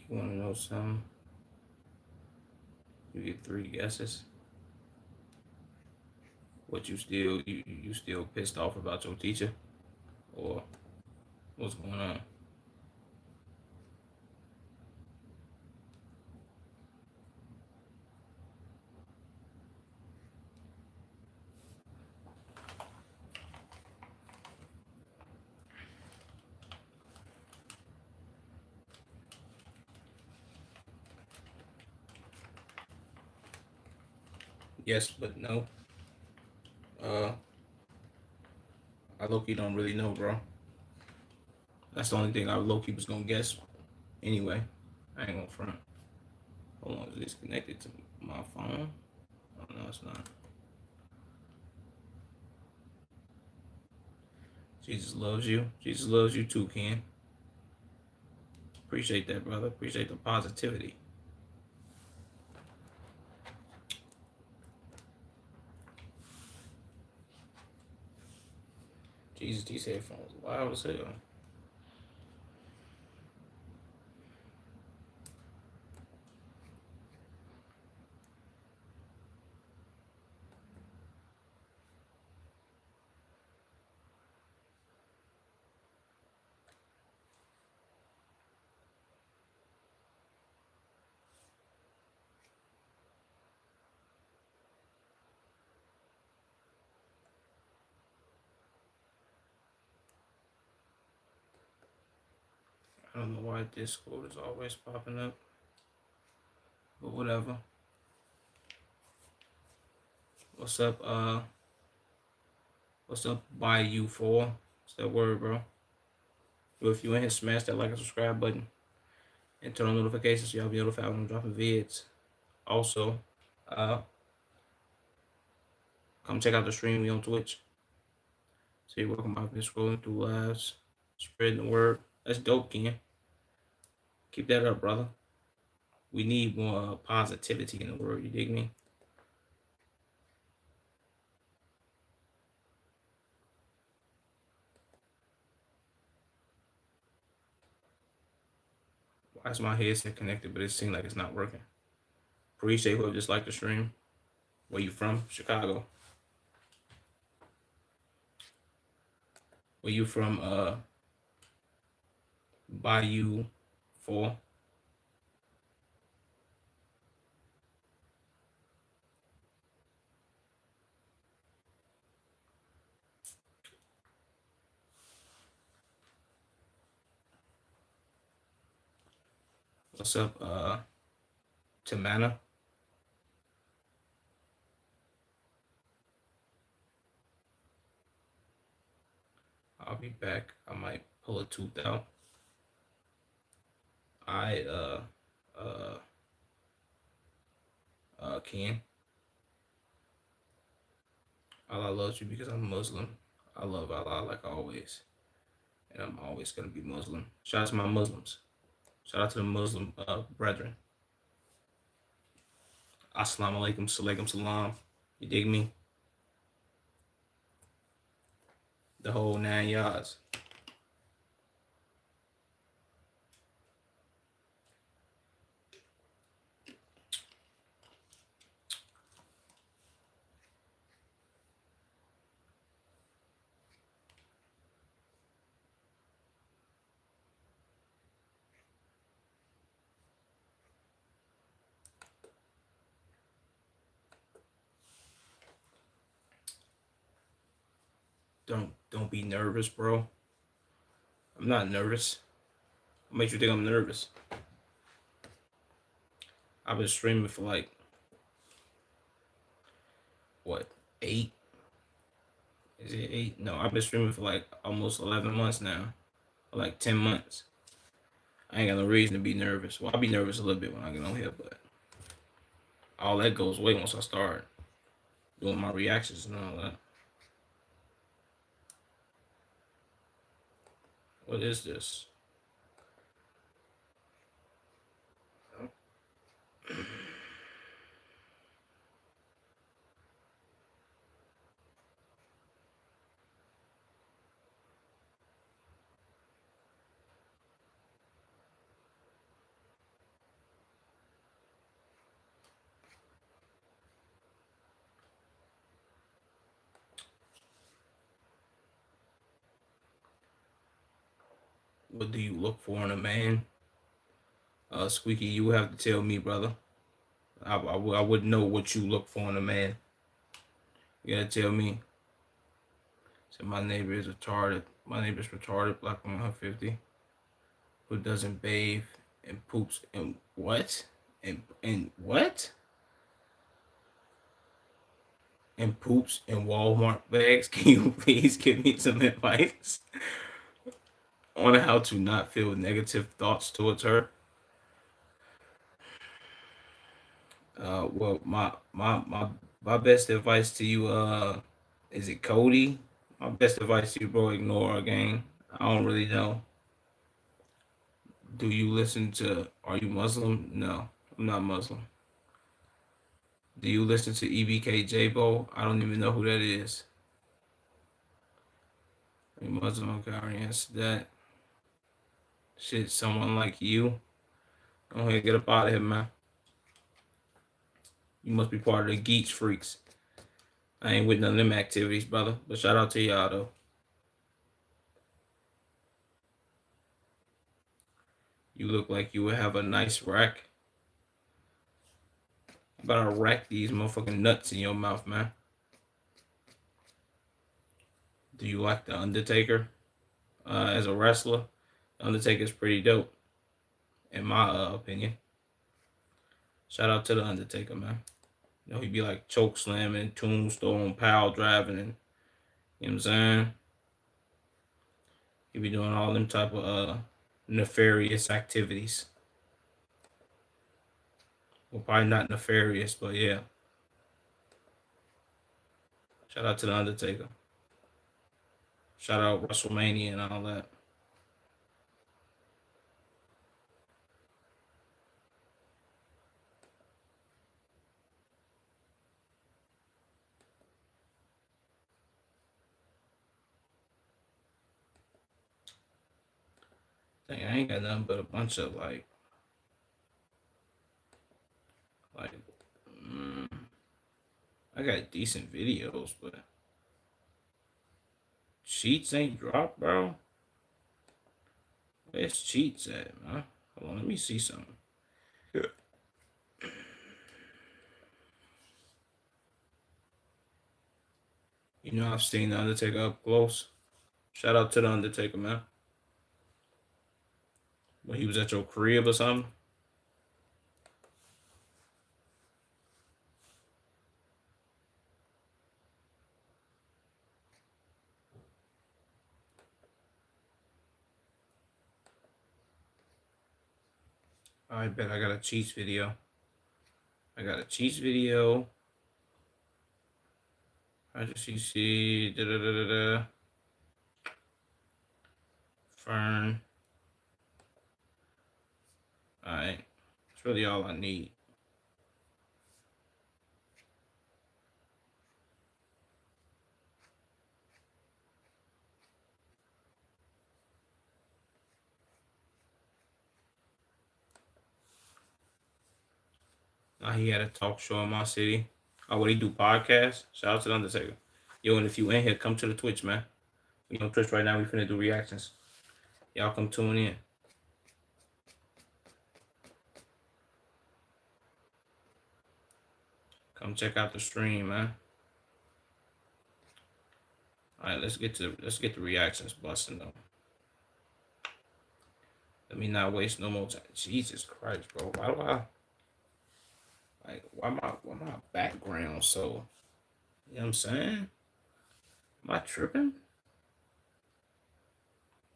You want to know something? You get 3 guesses. What you still pissed off about your teacher, or what's going on? Yes, but no. Uh, I low key don't really know, bro. That's the only thing I low key was gonna guess. Anyway, I ain't gonna front. Hold on, is this connected to my phone? Oh no, it's not. Jesus loves you. Jesus loves you too, Ken. Appreciate that, brother. Appreciate the positivity. Jesus, these headphones loud as hell. I don't know why Discord is always popping up, but whatever. What's up? What's up? By you for? What's that word, bro? But if you in here, smash that like and subscribe button and turn on notifications so y'all be notified when I'm dropping vids. Also, uh, come check out the stream. We on Twitch. So you're welcome. I've been scrolling through lives, spreading the word. That's dope, Ken. Keep that up, brother. We need more positivity in the world. You dig me? Why is my headset connected, but it seems like it's not working? Appreciate whoever just liked the stream. Where you from? Chicago. Where you from? Bayou 4. What's up, Tamana? I'll be back. I might pull a tooth out. I uh Ken. Allah loves you because I'm Muslim. I love Allah like always, and I'm always gonna be Muslim. Shout out to my Muslims. Shout out to the Muslim brethren. Assalamu alaikum, salaikum salam. You dig me? The whole 9 yards. Don't be nervous, bro. I'm not nervous. What makes you think I'm nervous? I've been streaming for like what, 8? Is it 8? No, I've been streaming for like almost 11 months now, or like 10 months. I ain't got no reason to be nervous. Well, I'll be nervous a little bit when I get on here, but all that goes away once I start doing my reactions and all that. What is this? What do you look for in a man? Squeaky, you would have to tell me, brother. I wouldn't know what you look for in a man. You gotta tell me. So my neighbor is retarded. My neighbor's retarded, black woman, 150, who doesn't bathe and poops and what? And what? And poops in Walmart bags. Can you please give me some advice on how to not feel negative thoughts towards her? Well, my best advice to you, is it Cody? My best advice to you, bro, ignore her gang. I don't really know. Do you listen to? Are you Muslim? No, I'm not Muslim. Do you listen to EBK J-Bo? I don't even know who that is. Are you Muslim? Okay, I already answered that. Shit, someone like you. Go ahead, get up out of here, man. You must be part of the Geeks Freaks. I ain't with none of them activities, brother. But shout out to y'all, though. You look like you would have a nice rack. About to rack these motherfucking nuts in your mouth, man. Do you like The Undertaker as a wrestler? The Undertaker's pretty dope, in my opinion. Shout out to The Undertaker, man. You know, he'd be like choke slamming, tombstone, pile driving, and you know what I'm saying? He'd be doing all them type of nefarious activities. Well, probably not nefarious, but yeah. Shout out to The Undertaker. Shout out WrestleMania and all that. Dang, I ain't got nothing but a bunch of like, mm, I got decent videos, but Cheats ain't dropped, bro. Where's Cheats at, man? Hold on, let me see something. You know, I've seen The Undertaker up close. Shout out to The Undertaker, man. When he was at your crib or something. I bet I got a Cheats video. I got a Cheats video. I just see da da da da da. Fern. Alright. That's really all I need. Now he had a talk show in my city. Oh, what he do podcasts? Shout out to The Undertaker. Yo, and if you in here, come to the Twitch, man. We on Twitch right now. We finna do reactions. Y'all come tune in. Come check out the stream, man. All right, let's get the reactions busting though. Let me not waste no more time. Jesus Christ, bro. Why do I like why my background so, you know what I'm saying? Am I tripping?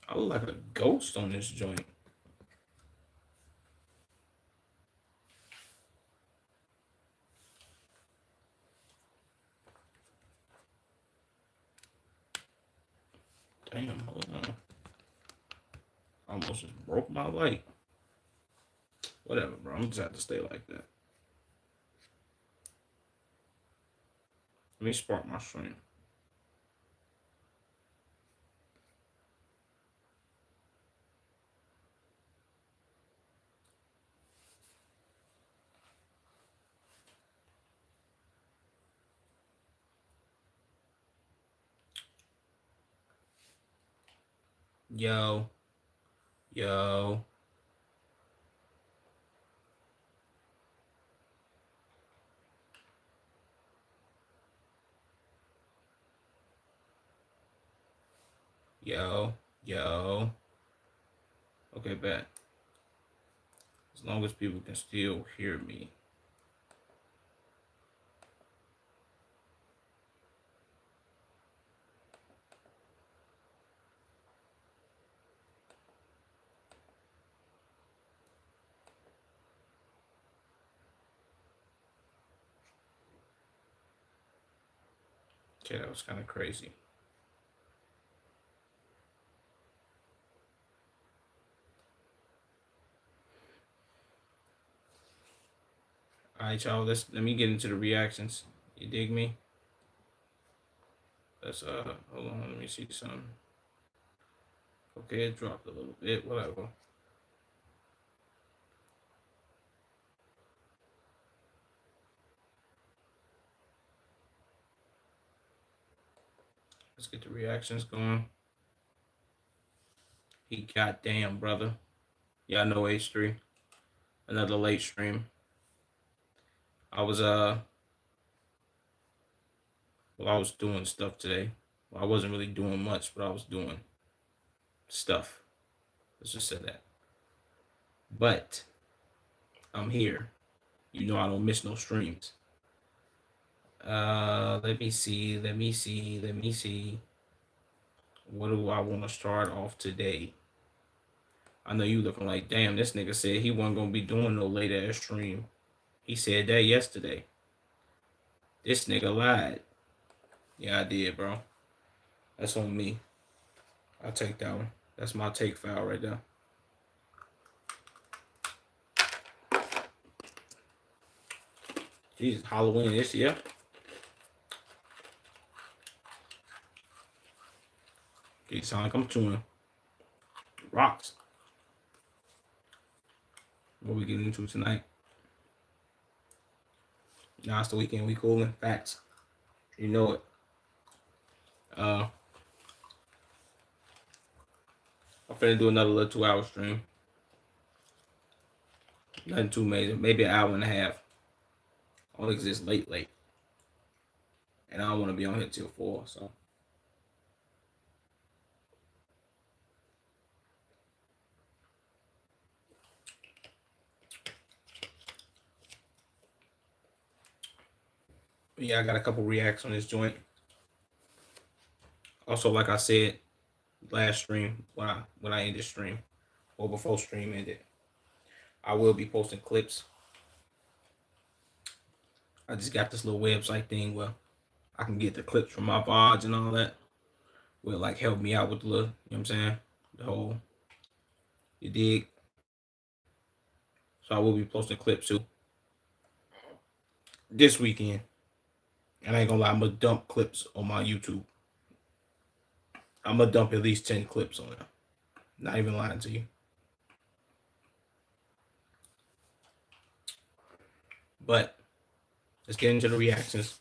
I look like a ghost on this joint. Damn, hold on. I almost just broke my light. Whatever, bro. I'm just have to stay like that. Let me spark my stream. Yo. Yo. Yo. Yo. Okay, bet. As long as people can still hear me. Okay, that was kind of crazy. All right, y'all. Let me get into the reactions. You dig me? Let's hold on. Let me see something. Okay, it dropped a little bit. Whatever. Let's get the reactions going. He goddamn brother. Y'all know H3. Another late stream. I was I was doing stuff today. Well, I wasn't really doing much, but I was doing stuff. Let's just say that. But I'm here. You know I don't miss no streams. Let me see. What do I want to start off today? I know you looking like, damn, this nigga said he wasn't gonna be doing no late ass stream. He said that yesterday. This nigga lied. Yeah, I did, bro. That's on me. I'll take that one. That's my take file right there. Jesus, Halloween this year. Okay, sound like I'm chewing rocks. What we getting into tonight? Nah, it's the weekend. We cooling. Facts. You know it. I'm finna do another little 2-hour stream. Nothing too major. Maybe an hour and a half. Only because it's late. And I don't want to be on here till 4, so. But yeah, I got a couple reacts on this joint. Also, like I said, last stream, when I ended stream, or before stream ended, I will be posting clips. I just got this little website thing where I can get the clips from my VODs and all that. Will like help me out with the little, you know what I'm saying? The whole, you dig? So I will be posting clips too this weekend. And I ain't gonna lie, I'm gonna dump clips on my YouTube. I'm gonna dump at least 10 clips on there. Not even lying to you. But let's get into the reactions.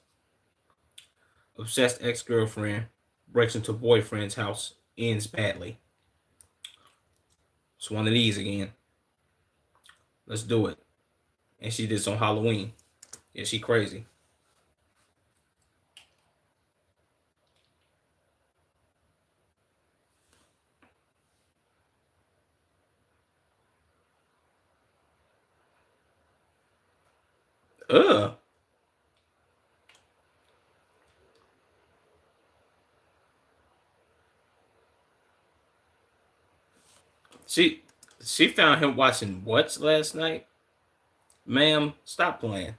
Obsessed ex-girlfriend breaks into boyfriend's house, ends badly. It's one of these again. Let's do it. And she did this on Halloween. Yeah, she crazy. Ugh. She found him watching what last night? Ma'am, stop playing.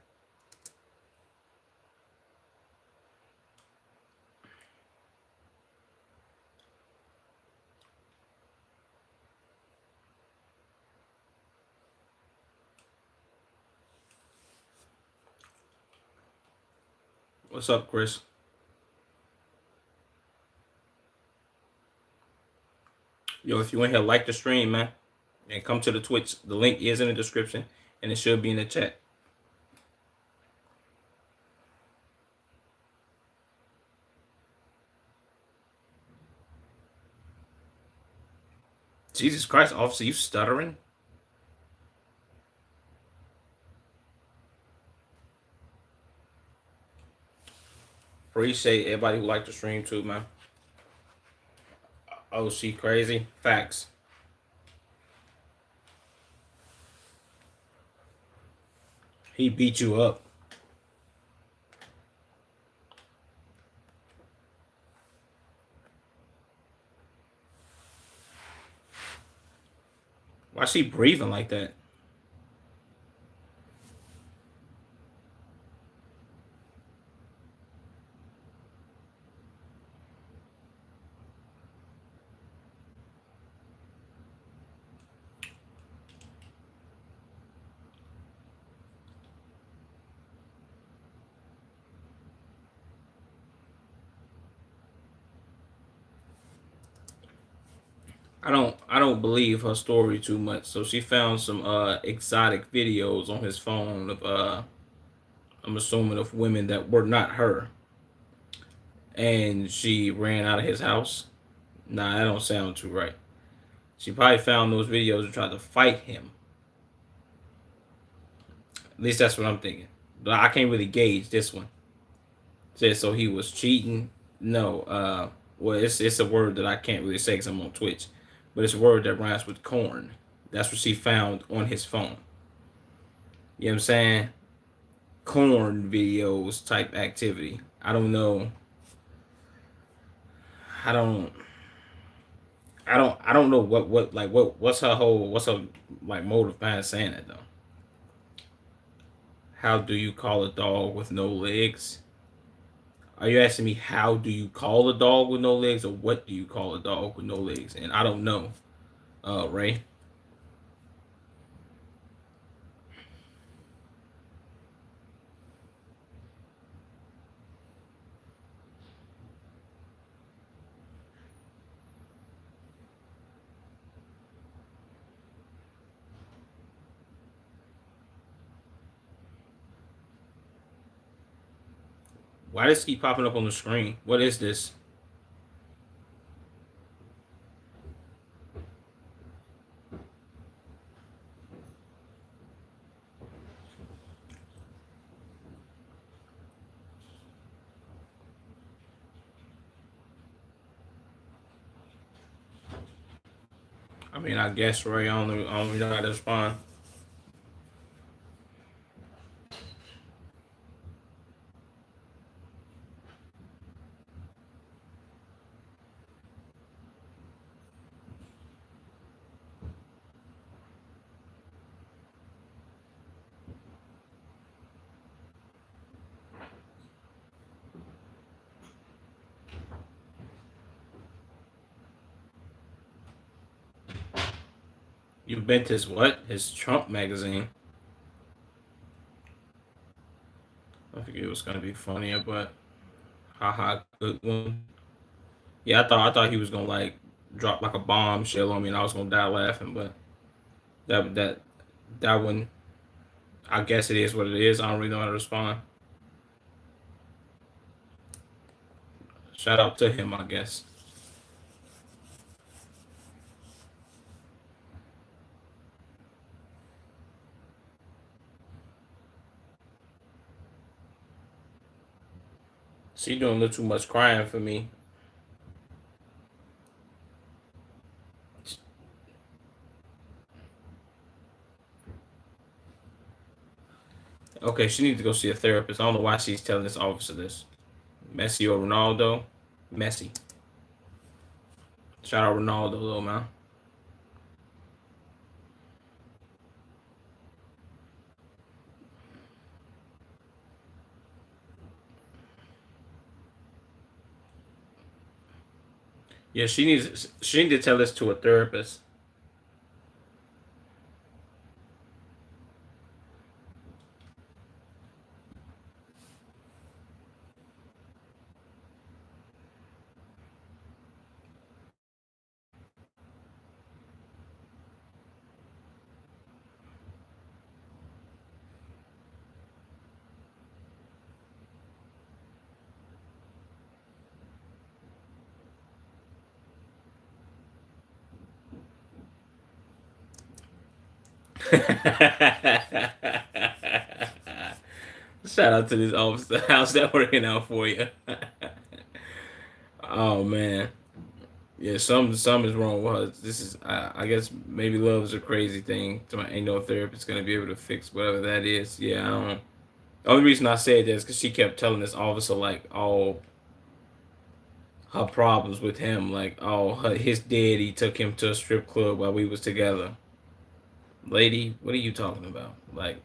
What's up, Chris? Yo, if you ain't here, like the stream, man. And come to the Twitch. The link is in the description, and it should be in the chat. Jesus Christ, officer, you stuttering? Appreciate everybody who liked the stream too, man. Oh, she crazy. Facts. He beat you up. Why she breathing like that? I don't believe her story too much. So she found some exotic videos on his phone of I'm assuming of women that were not her. And she ran out of his house. Nah, that don't sound too right. She probably found those videos and tried to fight him. At least that's what I'm thinking. But I can't really gauge this one. Said so he was cheating. No, well it's a word that I can't really say because I'm on Twitch, but it's a word that rhymes with corn. That's what she found on his phone. You know what I'm saying? Corn videos type activity. I don't know. I don't. I don't know what's her like motive behind saying that though. How do you call a dog with no legs? Are you asking me how do you call a dog with no legs, or what do you call a dog with no legs? And I don't know, Ray. Why does this keep popping up on the screen? What is this? I mean, I guess Ray I don't know how to respond. You bent his what? His Trump magazine. I figured it was gonna be funnier, but haha, good one. Yeah, I thought he was gonna like drop like a bombshell on me, and I was gonna die laughing. But that that one, I guess it is what it is. I don't really know how to respond. Shout out to him, I guess. She doing a little too much crying for me. Okay, she needs to go see a therapist. I don't know why she's telling this officer this. Messi or Ronaldo? Messi. Shout out Ronaldo though, man. Yeah, she needs to tell this to a therapist. Shout out to this officer. How's that working out for you? Oh man, yeah. Some is wrong with her. This is, I guess maybe love is a crazy thing. To my, ain't no therapist gonna be able to fix whatever that is. Yeah, I don't. The only reason I said that is because she kept telling this officer like all her problems with him, like his daddy took him to a strip club while we was together. Lady, what are you talking about? Like,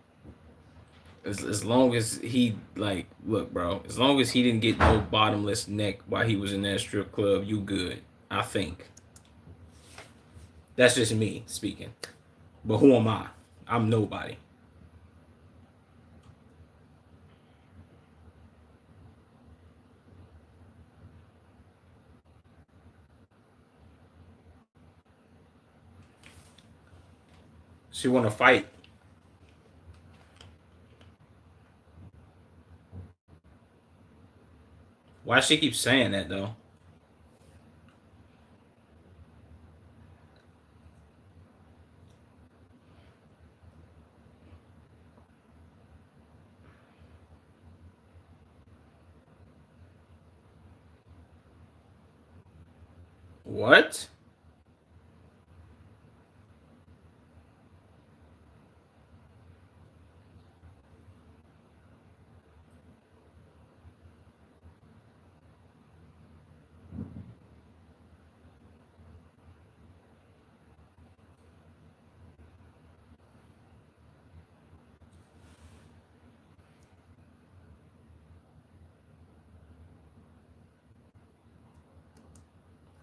as long as he like, look, bro, as long as he didn't get no bottomless neck while he was in that strip club, you good. I think that's just me speaking. But who am I? I'm nobody. She want to fight. Why she keep saying that though? What?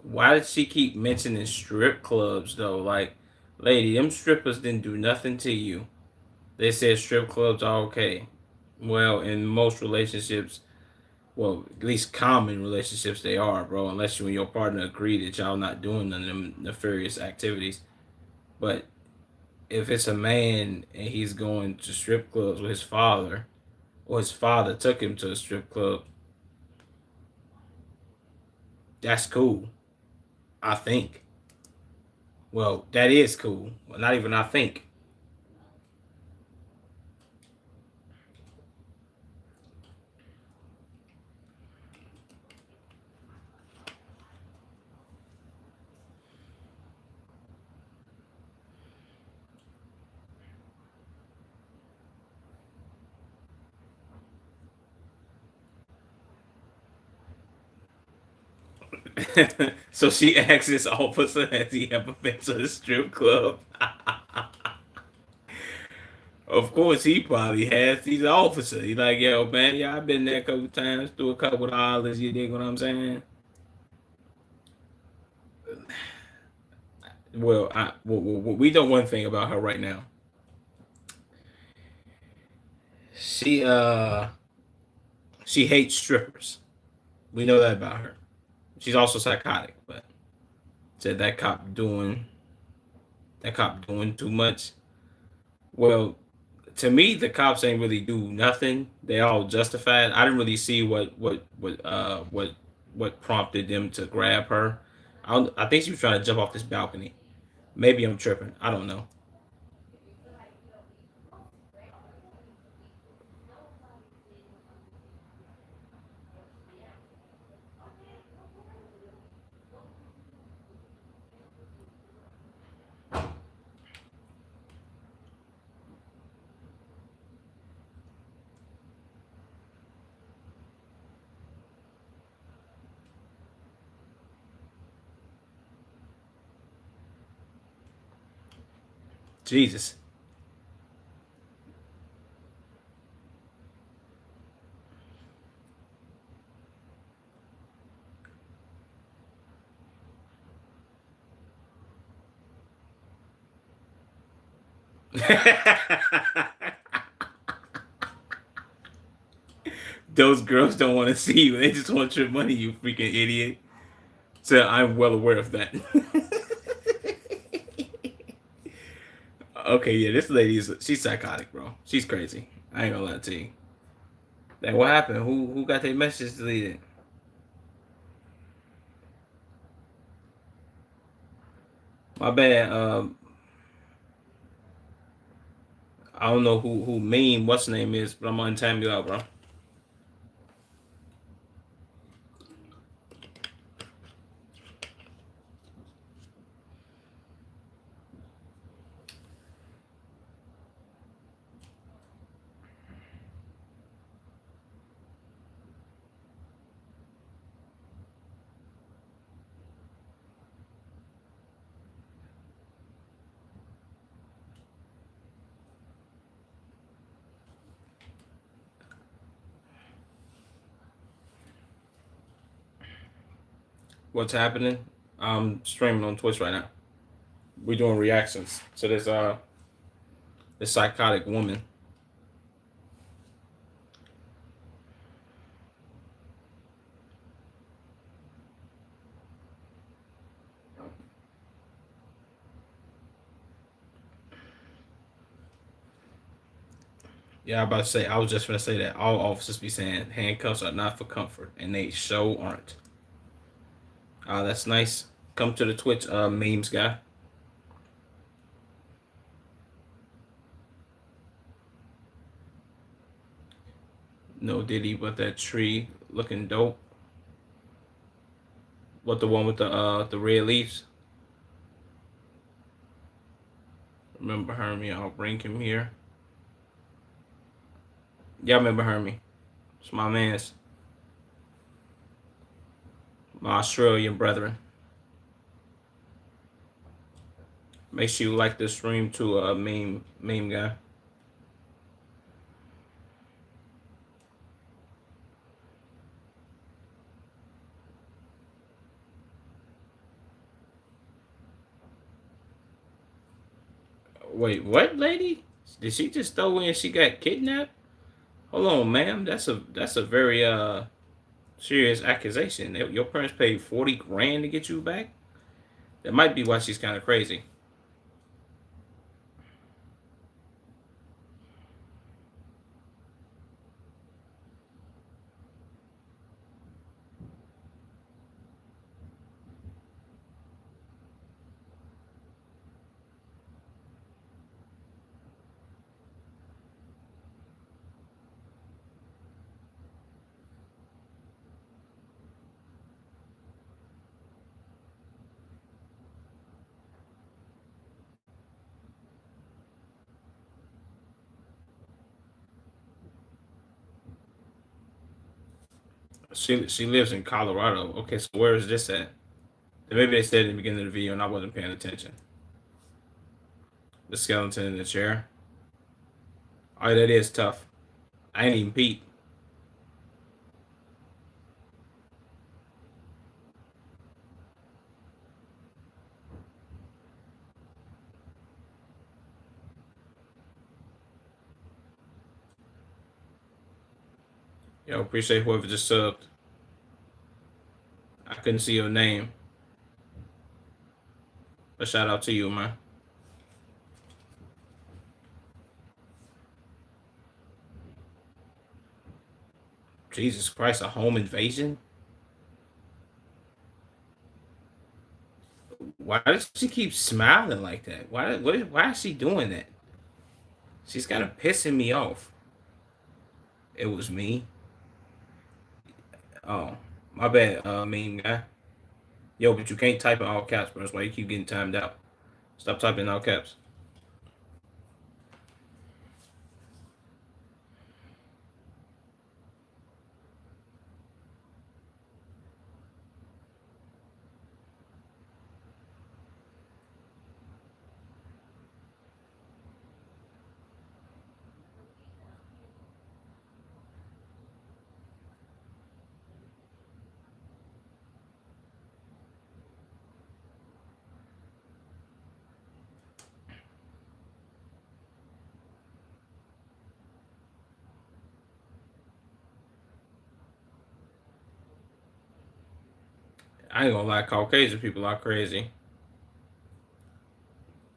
Why did she keep mentioning strip clubs though? Like, lady, them strippers didn't do nothing to you. They said strip clubs are okay. Well, in most relationships, well, at least common relationships, they are, bro. Unless you and your partner agree that y'all not doing none of them nefarious activities. But if it's a man and he's going to strip clubs with his father, or his father took him to a strip club, that's cool. I think. Well, that is cool. Well, not even I think. So she asks this officer, has he ever been to a strip club? Of course, he probably has. He's an officer. He's like, yo, man, yeah, I've been there a couple times, threw a couple of dollars. You dig what I'm saying? Well, we know one thing about her right now. She she hates strippers. We know that about her. She's also psychotic, but said that cop doing too much. Well, to me, the cops ain't really do nothing. They all justified. I didn't really see what prompted them to grab her. I think she was trying to jump off this balcony. Maybe I'm tripping. I don't know. Jesus. Those girls don't want to see you. They just want your money, you freaking idiot. So I'm well aware of that. Okay, yeah, this lady is she's psychotic, bro. She's crazy. I ain't gonna lie to you. Like, what happened? Who got their message deleted? My bad. I don't know who meme what's the name is, but I'm gonna time you out, bro. What's happening? I'm streaming on Twitch right now. We're doing reactions to this psychotic woman. Yeah, I'm about to say. I was just gonna say that all officers be saying handcuffs are not for comfort, and they show aren't. That's nice. Come to the Twitch memes guy. No Diddy, but that tree looking dope. What, the one with the red leaves? Remember Hermie? I'll bring him here. Y'all remember Hermie? It's my man's, my Australian brethren. Make sure you like this stream to a meme guy. Wait, what, lady? Did she just throw in she got kidnapped? Hold on, ma'am. That's a very serious accusation. Your parents paid 40 grand to get you back. That might be why she's kind of crazy. She lives in Colorado. Okay, so where is this at? Maybe they said in the beginning of the video and I wasn't paying attention. The skeleton in the chair. Oh, that is tough. I ain't even peep. Yo, appreciate whoever just subbed. I couldn't see your name. A shout out to you, man. Jesus Christ, a home invasion? Why does she keep smiling like that? Why is she doing that? She's kind of pissing me off. It was me. Oh, my bad, meme guy. Yo, but you can't type in all caps, bro. That's why you keep getting timed out. Stop typing in all caps. I ain't gonna lie, Caucasian people are crazy.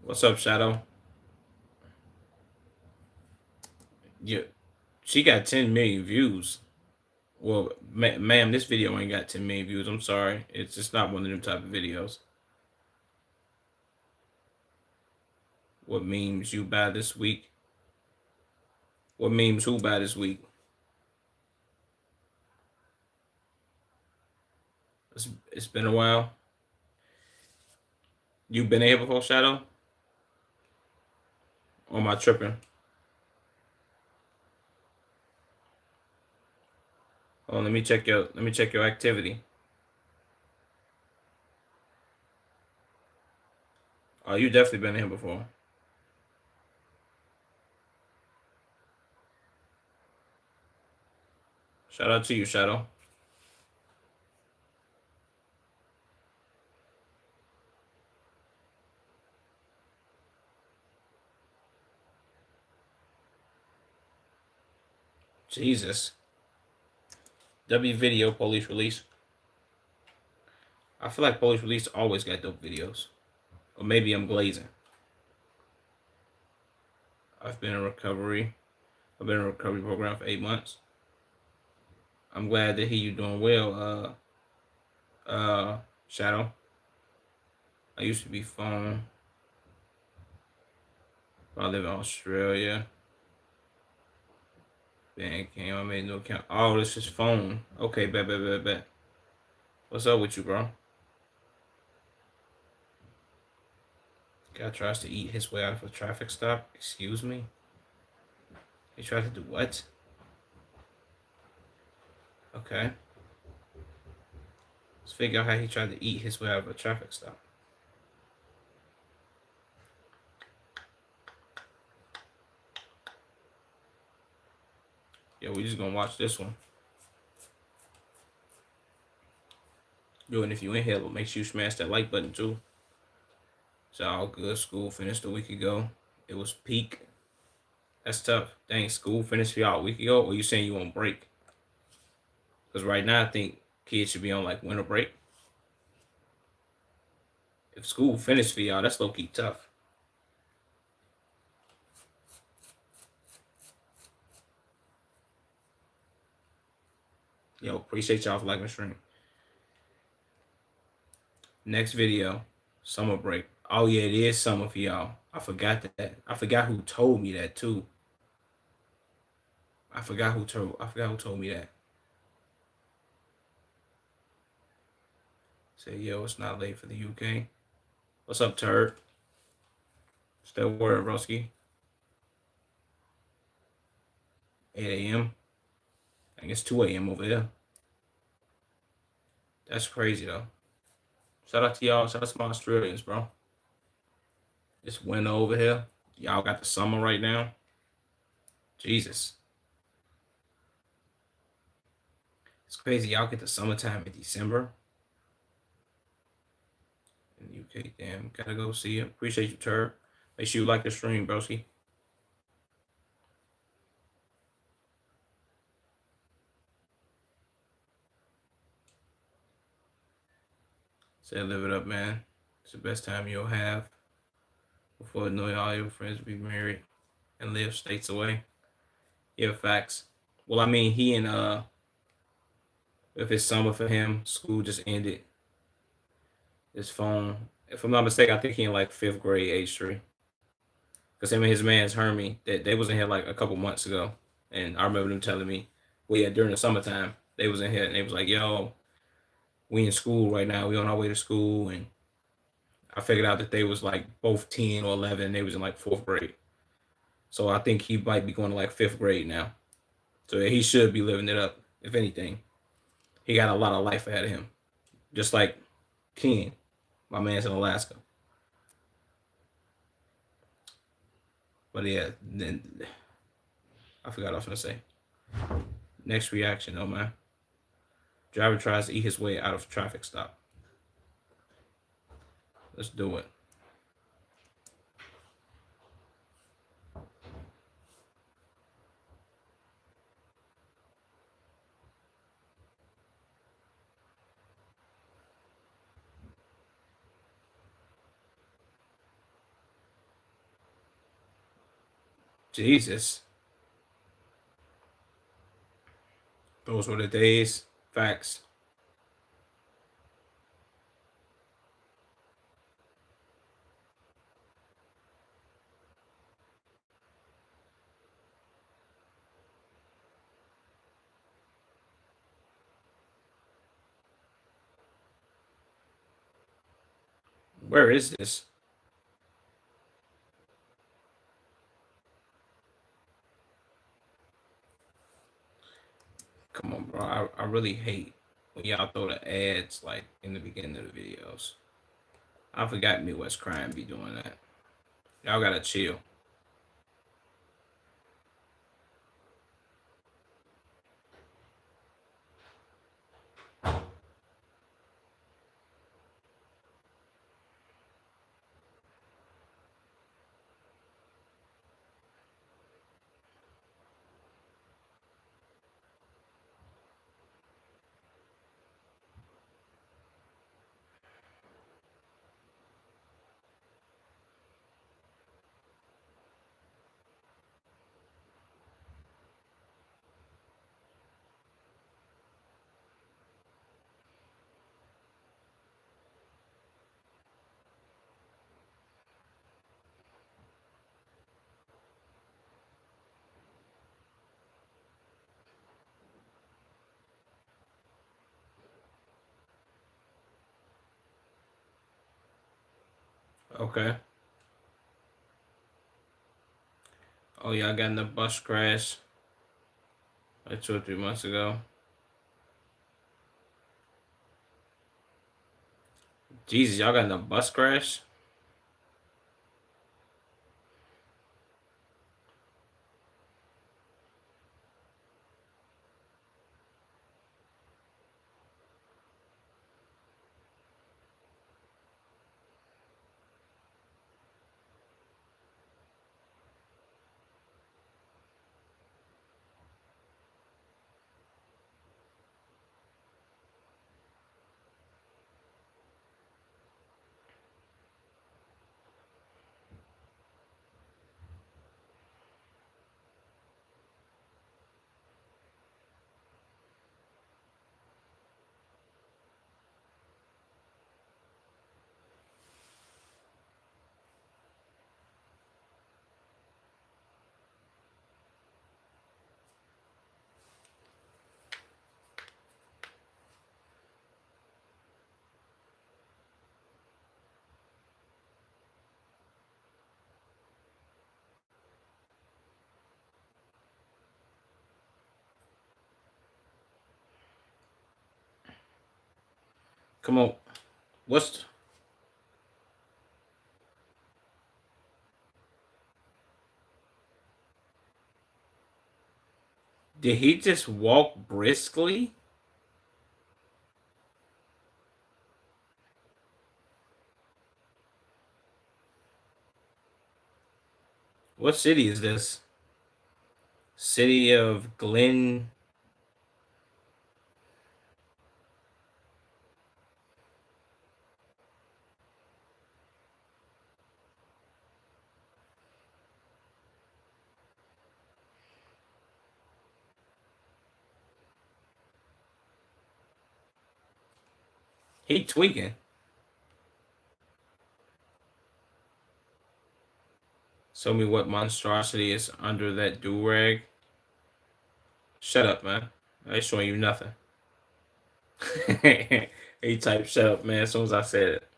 What's up, Shadow? Yeah, she got 10 million views. Well, ma'am, this video ain't got 10 million views. I'm sorry. It's just not one of them type of videos. What memes you buy this week? What memes who by this week? It's been a while. You been here before, Shadow? Or am I tripping? Oh, let me check your activity. Oh, you definitely been here before. Shout out to you, Shadow. Jesus. W video police release. I feel like police release always got dope videos. Or maybe I'm glazing. I've been in recovery. I've been in a recovery program for 8 months. I'm glad to hear you doing well, Shadow. I used to be phone. I live in Australia. Then came, I made no account. Oh, this is phone. Okay, bet. What's up with you, bro? Guy tries to eat his way out of a traffic stop. Excuse me? He tried to do what? Okay. Let's figure out how he tried to eat his way out of a traffic stop. Yo, we just gonna watch this one. Yo, and if you in here, make sure you smash that like button too. It's all good. School finished a week ago. It was peak. That's tough. Dang, school finished for y'all a week ago, or you saying you on break? Because right now, I think kids should be on like winter break. If school finished for y'all, that's low key tough. Yo, appreciate y'all for liking the stream. Next video, summer break. Oh yeah, it is summer for y'all. I forgot that. I forgot who told me that too. I forgot who told me that. Say, yo, it's not late for the UK. What's up, Turd? Still word, Broski. 8 a.m. I think it's 2 a.m. over there. That's crazy though. Shout out to y'all. Shout out to my Australians, bro. It's winter over here. Y'all got the summer right now. Jesus. It's crazy. Y'all get the summertime in December. In the UK, damn. Gotta go see you. Appreciate you, Turd. Make sure you like the stream, broski. Say live it up, man. It's the best time you'll have before knowing all your friends be married and live states away. Yeah, facts. Well, I mean, he and if it's summer for him, school just ended. His phone. If I'm not mistaken, I think he in like 5th grade, age 3. Because him and his man's Hermie, that they was in here like a couple months ago, and I remember them telling me, well, yeah, during the summertime, they was in here and they was like, yo, we in school right now. We on our way to school, and I figured out that they was like both 10 or 11. And they was in like 4th grade. So I think he might be going to like 5th grade now. So yeah, he should be living it up. If anything, he got a lot of life ahead of him, just like Ken, my man's in Alaska. But yeah, then I forgot what I was gonna say. Next reaction, though, man. Driver tries to eat his way out of traffic stop. Let's do it. Jesus. Those were the days. Facts. Where is this? Come on, bro. I really hate when y'all throw the ads like in the beginning of the videos. I forgot Midwest Crime be doing that. Y'all gotta chill. Okay. Oh, y'all got in the bus crash like 2 or 3 months ago. Jesus, y'all got in a bus crash? Come on. What's did he just walk briskly? What city is this? City of Glen. He tweaking. Show me what monstrosity is under that do rag. Shut up, man. I ain't showing you nothing. He typed shut up, man, as soon as I said it.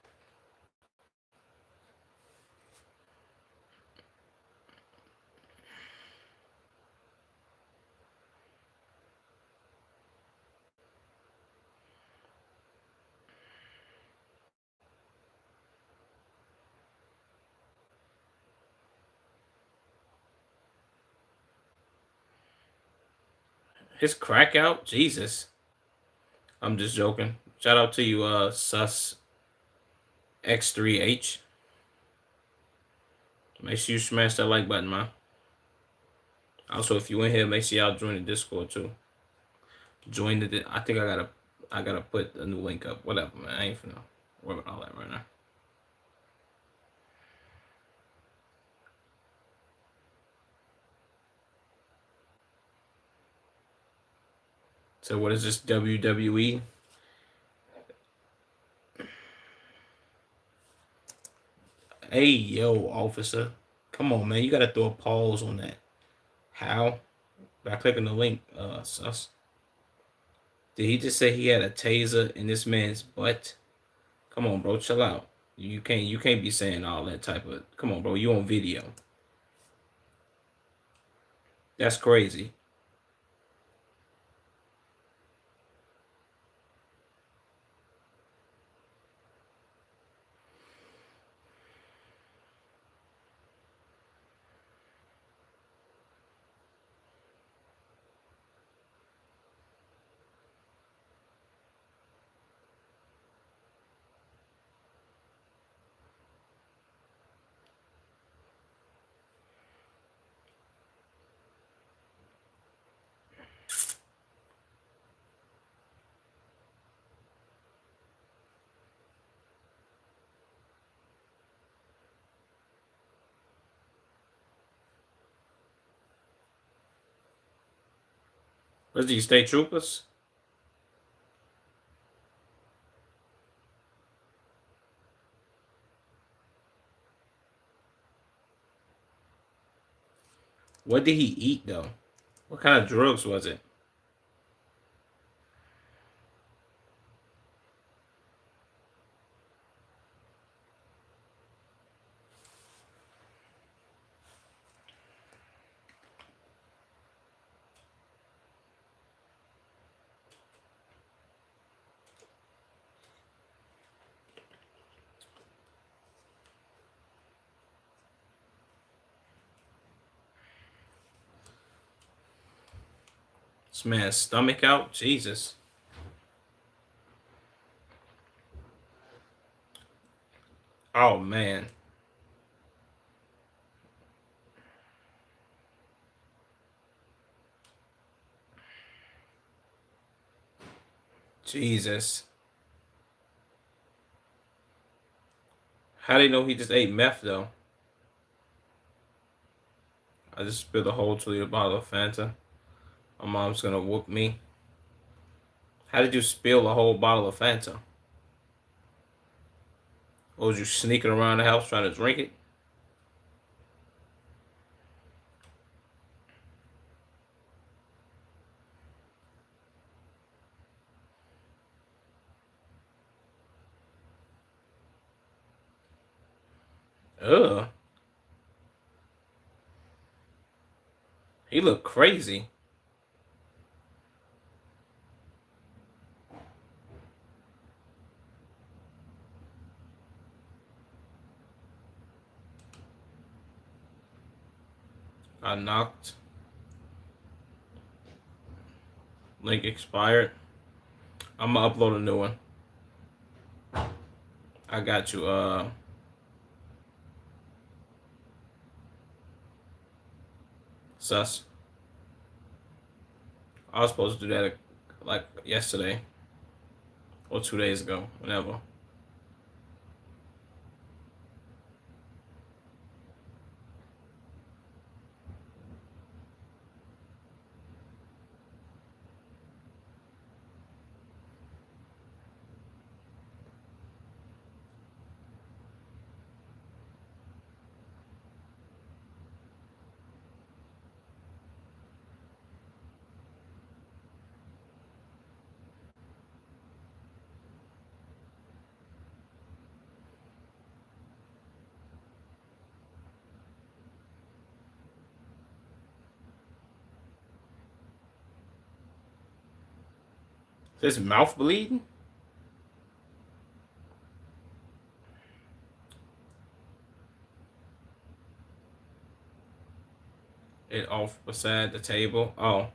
His crack out? Jesus. I'm just joking. Shout out to you, Sus X3H. Make sure you smash that like button, man. Also, if you in here, make sure y'all join the Discord too. Join the. I think I gotta put a new link up. Whatever, man. I ain't finna worry about all that right now. So what is this WWE? Hey yo, officer. Come on, man. You gotta throw a pause on that. How? By clicking the link, sus. Did he just say he had a taser in this man's butt? Come on, bro. Chill out. You can't be saying all that type of. Come on, bro. You on video? That's crazy. Where's these state troopers? What did he eat though? What kind of drugs was it? This man's stomach out. Jesus. Oh man. Jesus. How do you know he just ate meth though? I just spilled a whole 2 liter bottle of Fanta. My mom's gonna whoop me. How did you spill a whole bottle of Fanta? Or was you sneaking around the house trying to drink it? Ugh. He looked crazy. I knocked. Link expired. I'm gonna upload a new one. I got you. Sus. I was supposed to do that like yesterday or 2 days ago, whenever. Is his mouth bleeding? It off beside the table. Oh.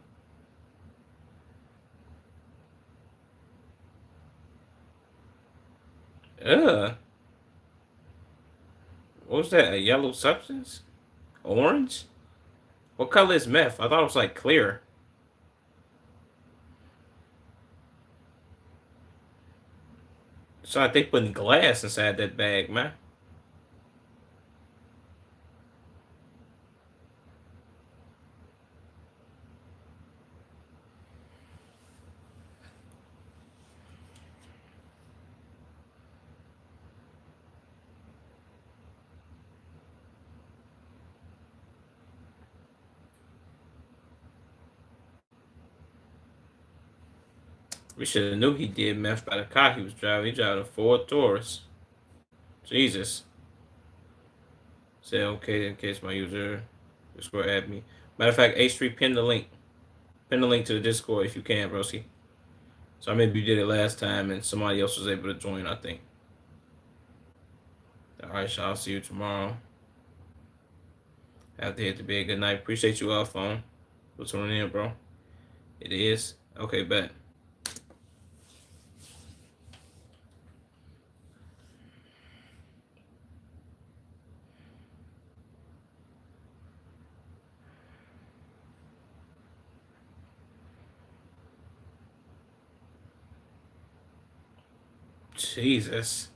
Ugh. What was that? A yellow substance? Orange? What color is meth? I thought it was like clear. It's like they putting glass inside that bag, man. We should have knew he did meth by the car he was driving. He driving a Ford Taurus. Jesus. Say okay in case my user Discord add me. Matter of fact, H3 pin the link. Pin the link to the Discord if you can, broski. So maybe you did it last time and somebody else was able to join, I think. All right, so I'll see you tomorrow. Have to hit the bed. Good night. Appreciate you, phone. For tuning in, bro. It is. Okay, bet. Jesus.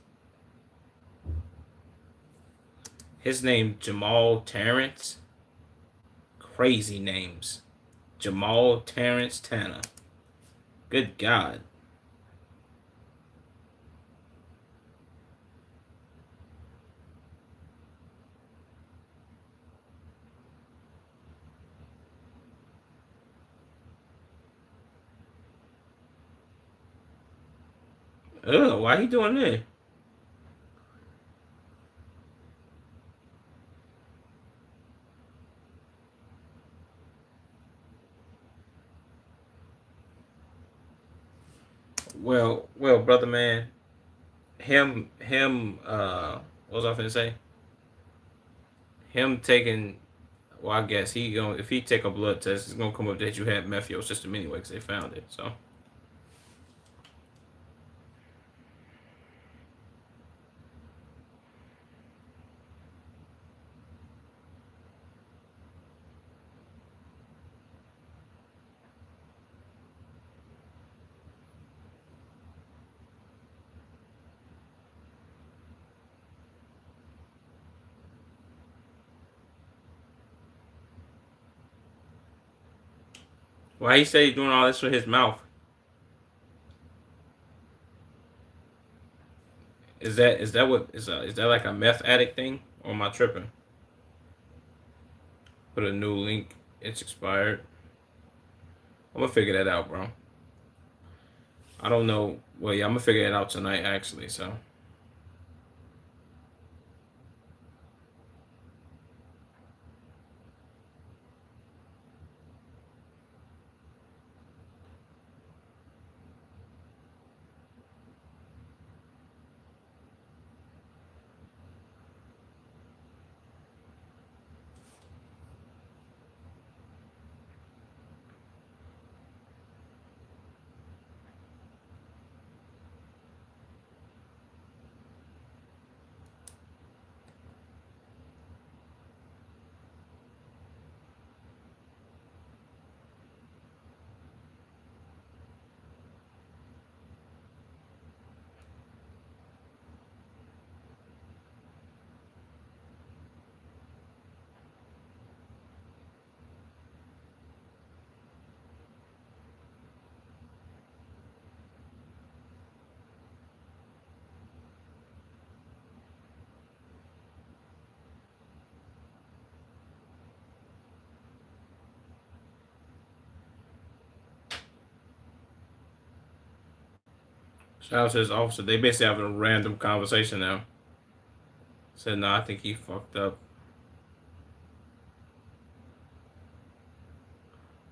His name Jamal Terrence. Crazy names. Jamal Terrence Tanner. Good God. Ugh, why he doing this? Well, brother man, what was I finna say? Him taking, well, I guess he going if he take a blood test, it's gonna come up that you had meth in your system anyway, because they found it. So why he say he doing all this with his mouth? Is that what is that like a meth addict thing, or am I tripping? Put a new link. It's expired. I'm gonna figure that out, bro. I don't know. Well, yeah, I'm gonna figure it out tonight, actually. So shout out to his officer. They basically having a random conversation now. Said, no, I think he fucked up.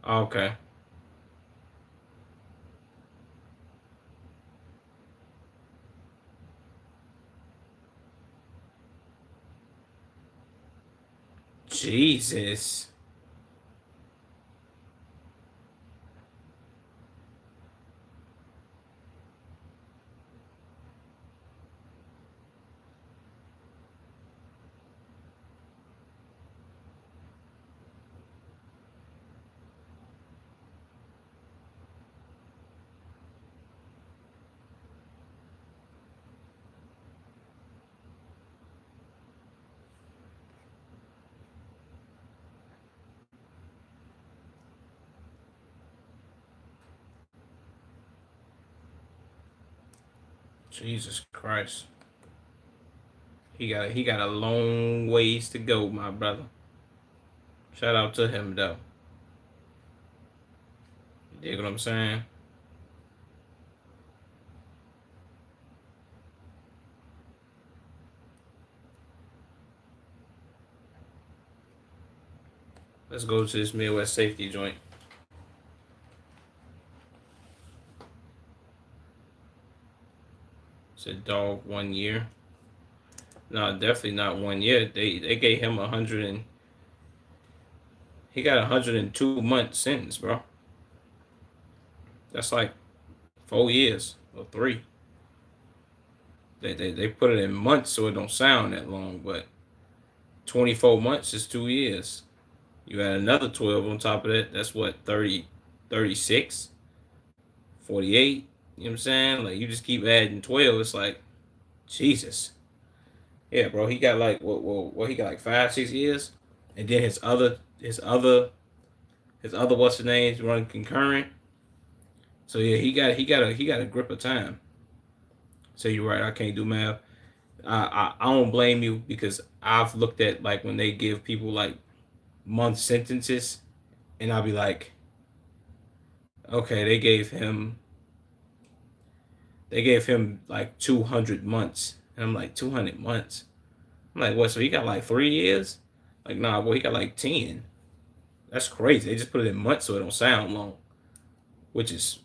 Okay. Jesus. Jesus Christ. He got a long ways to go, my brother. Shout out to him though. You dig what I'm saying? Let's go to this Midwest safety joint. Said dog 1 year. No, definitely not 1 year. They gave him 100 and he got 102 month sentence, bro. That's like 4 years or three. They put it in months so it don't sound that long, but 24 months is 2 years. You add another 12 on top of that, that's what, 30, 36, 48. You know what I'm saying? Like, you just keep adding 12. It's like, Jesus. Yeah, bro, he got like, what he got like 5, 6 years? And then his other what's the names running concurrent. So yeah, he got a grip of time. So you're right, I can't do math. I don't blame you because I've looked at like when they give people like month sentences, and I'll be like, okay, they gave him like 200 months, and I'm like 200 months. I'm like, what? So he got like 3 years? Like, nah, boy, he got like 10. That's crazy. They just put it in months so it don't sound long, which is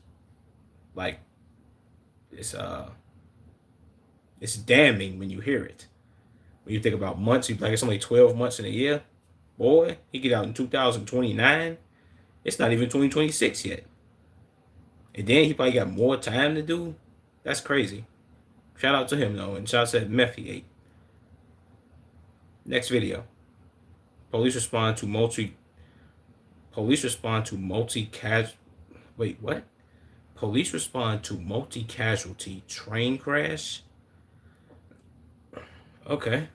like it's uh it's damning when you hear it. When you think about months, you like it's only 12 months in a year. Boy, he get out in 2029. It's not even 2026 yet. And then he probably got more time to do. That's crazy. Shout out to him though, and shout out to meth he ate. Next video. Police respond to multi. Police respond to multi Wait, what? Police respond to multi-casualty train crash. Okay.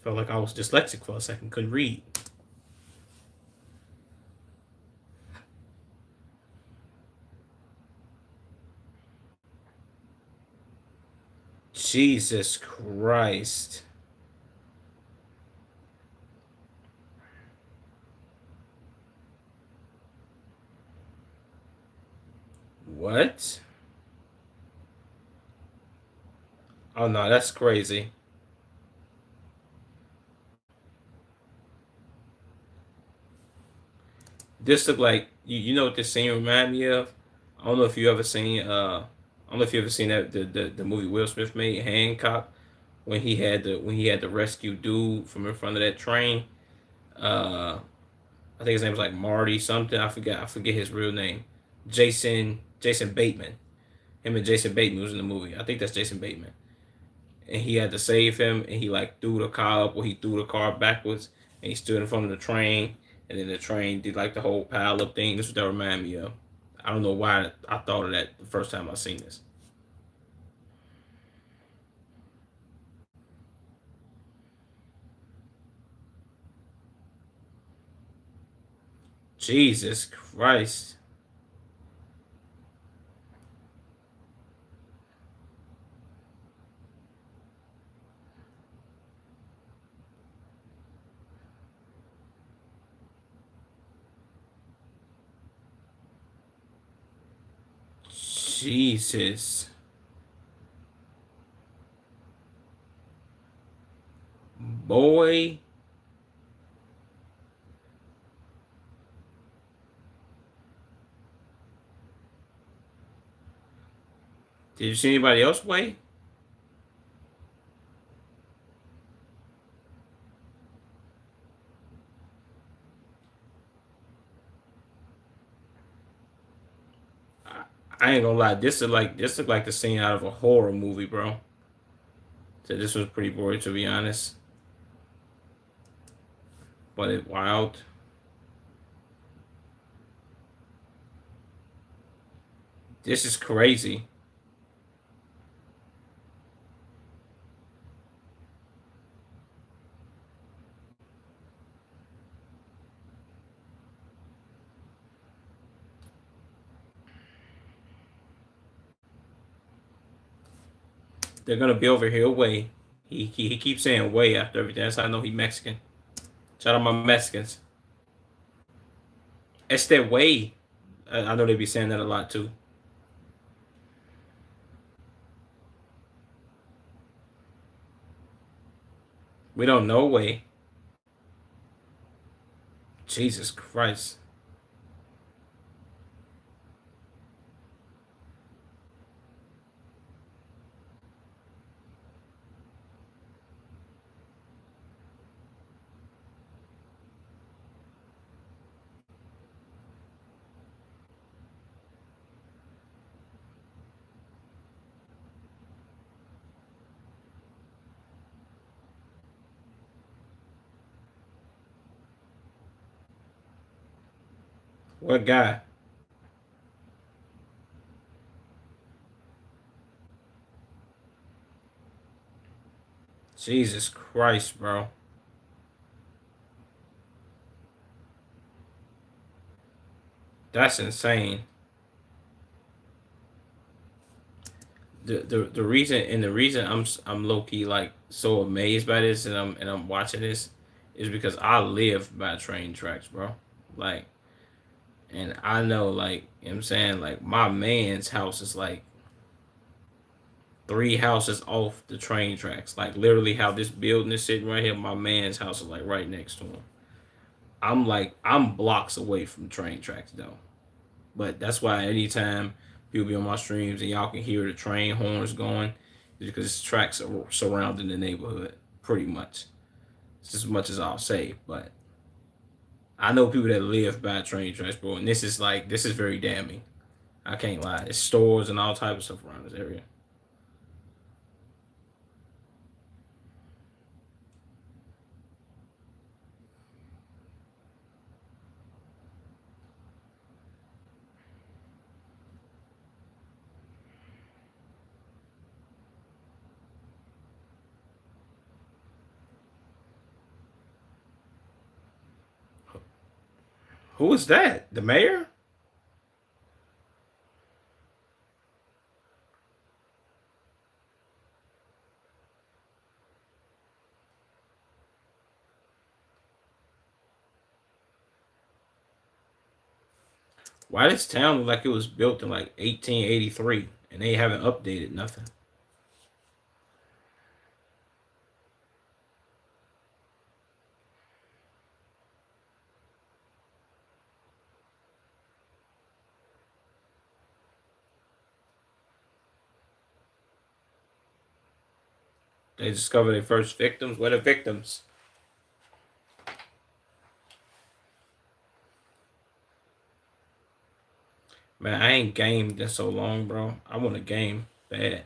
Felt like I was dyslexic for a second. Couldn't read. Jesus Christ. What? Oh no, that's crazy. This look like you know what this scene remind me of? I don't know if you ever seen I don't know if you ever seen that the movie Will Smith made, Hancock, when he had to rescue dude from in front of that train. I think his name was like Marty something. I forget his real name. Jason Bateman. Him and Jason Bateman was in the movie. I think that's Jason Bateman. And he had to save him, and he like threw the car up, or he threw the car backwards, and he stood in front of the train, and then the train did like the whole pile up thing. This is what that remind me of. I don't know why I thought of that the first time I seen this. Jesus Christ. Jesus. Boy. Did you see anybody else weigh? I ain't gonna lie. This look like the scene out of a horror movie, bro. So this was pretty boring to be honest. But it wild. This is crazy. They're gonna be over here way. He keeps saying way after everything. That's how I know he Mexican. Shout out my Mexicans. It's that way. I know they be saying that a lot too. We don't know way. Jesus Christ. What guy? Jesus Christ, bro. That's insane. The reason I'm low key like so amazed by this and I'm watching this is because I live by train tracks, bro. Like, and I know, like, you know what I'm saying, like, my man's house is like three houses off the train tracks. Like, literally how this building is sitting right here, my man's house is like right next to him. I'm blocks away from train tracks though. But that's why anytime people be on my streams and y'all can hear the train horns going, because tracks are surrounding the neighborhood pretty much. It's as much as I'll say. But I know people that live by train tracks, bro, and this is very damning. I can't lie. It's stores and all type of stuff around this area. Who is that? The mayor? Why this town look like it was built in like 1883 and they haven't updated nothing? They discovered their first victims. Where the victims? Man, I ain't gamed in so long, bro. I want a game bad.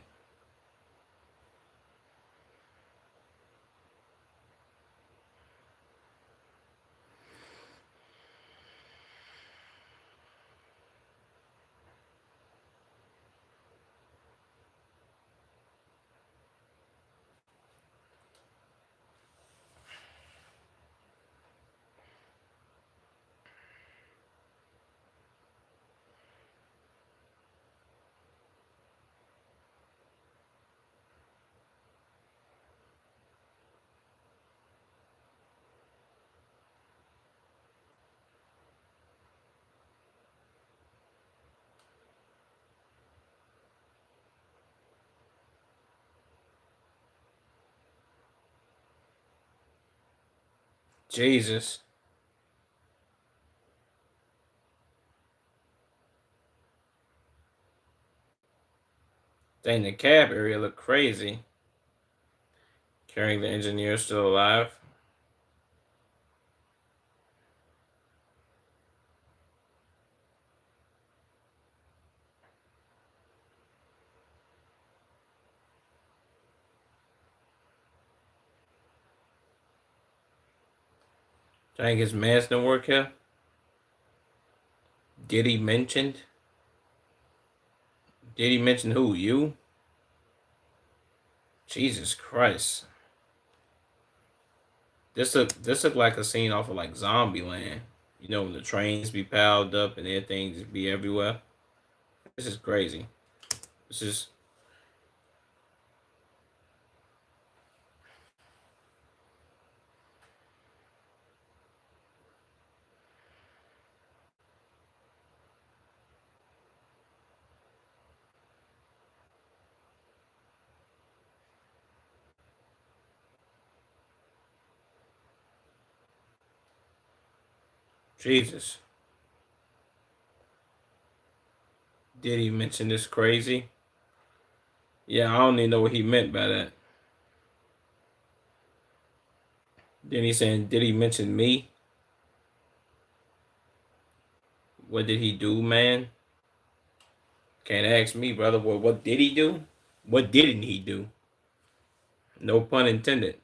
Jesus. Dang, the cab area look crazy. Carrying the engineer still alive. Dang, his mask don't work here. Did he mentioned? Did he mention who? You? Jesus Christ. This look like a scene off of like Zombie Land. You know, when the trains be piled up and everything just be everywhere. This is crazy. This is Jesus. Did he mention this crazy? Yeah, I don't even know what he meant by that. Then he's saying, did he mention me? What did he do, man? Can't ask me, brother. What did he do? What didn't he do? No pun intended.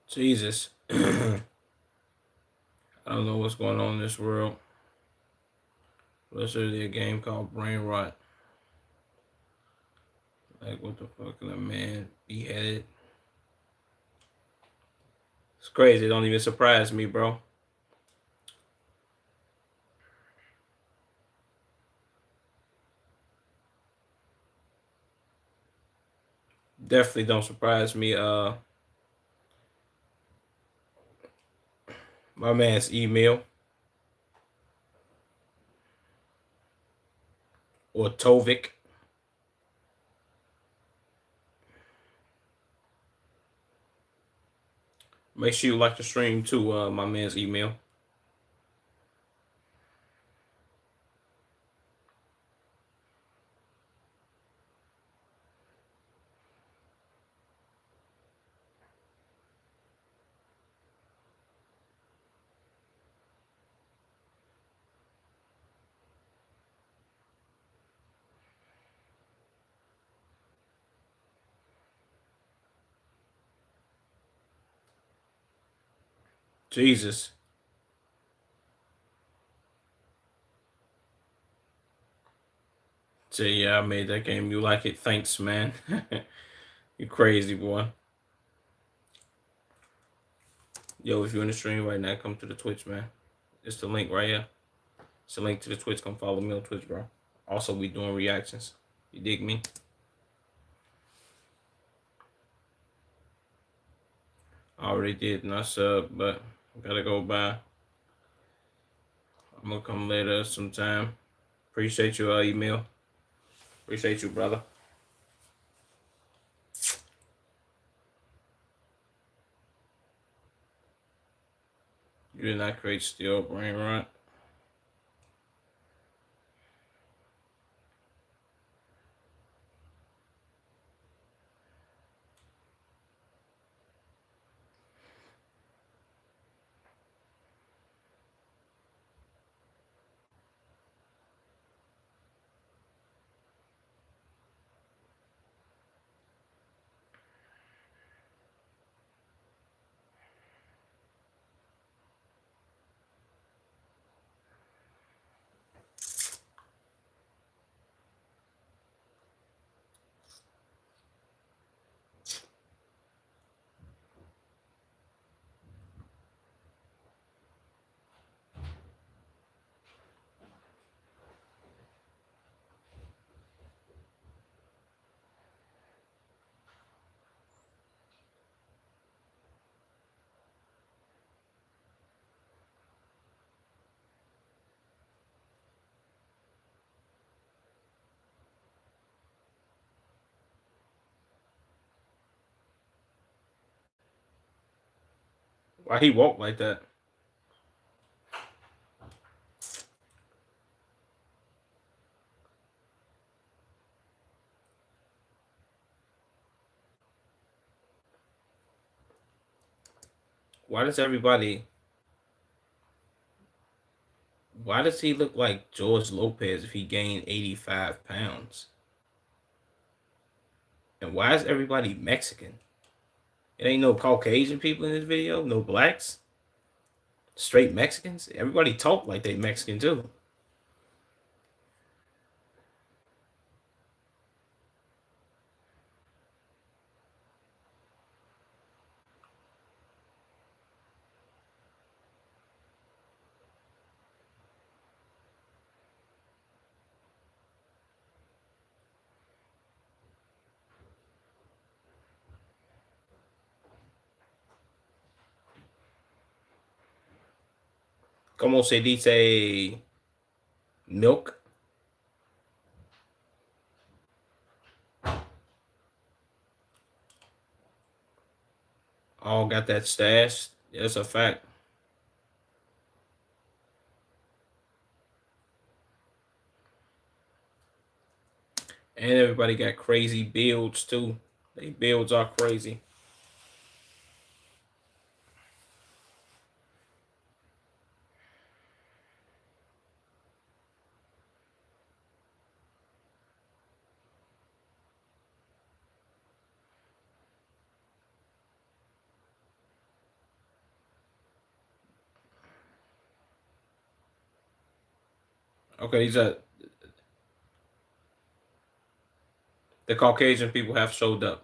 Jesus. I don't know what's going on in this world. There's literally a game called Brain Rot. Like, what the fuck can a man beheaded? It's crazy. It don't even surprise me, bro. Definitely don't surprise me. My man's email or Tovik. Make sure you like the stream too, my man's email. Jesus. Say, yeah, I made that game. You like it? Thanks, man. You crazy, boy. Yo, if you're in the stream right now, come to the Twitch, man. It's the link right here. It's the link to the Twitch. Come follow me on Twitch, bro. Also, we doing reactions. You dig me? I already did not sub, but I gotta go by. I'm gonna come later sometime. Appreciate your email. Appreciate you, brother. You did not create Steel Brain Rot. Why he walk like that? Why does everybody? Why does he look like George Lopez if he gained 85 pounds? And why is everybody Mexican? It ain't no Caucasian people in this video, no blacks, straight Mexicans. Everybody talk like they Mexican too. Como se dice milk? All got that stash. That's a fact. And everybody got crazy builds too. They builds are crazy. Okay, these are the Caucasian people have showed up.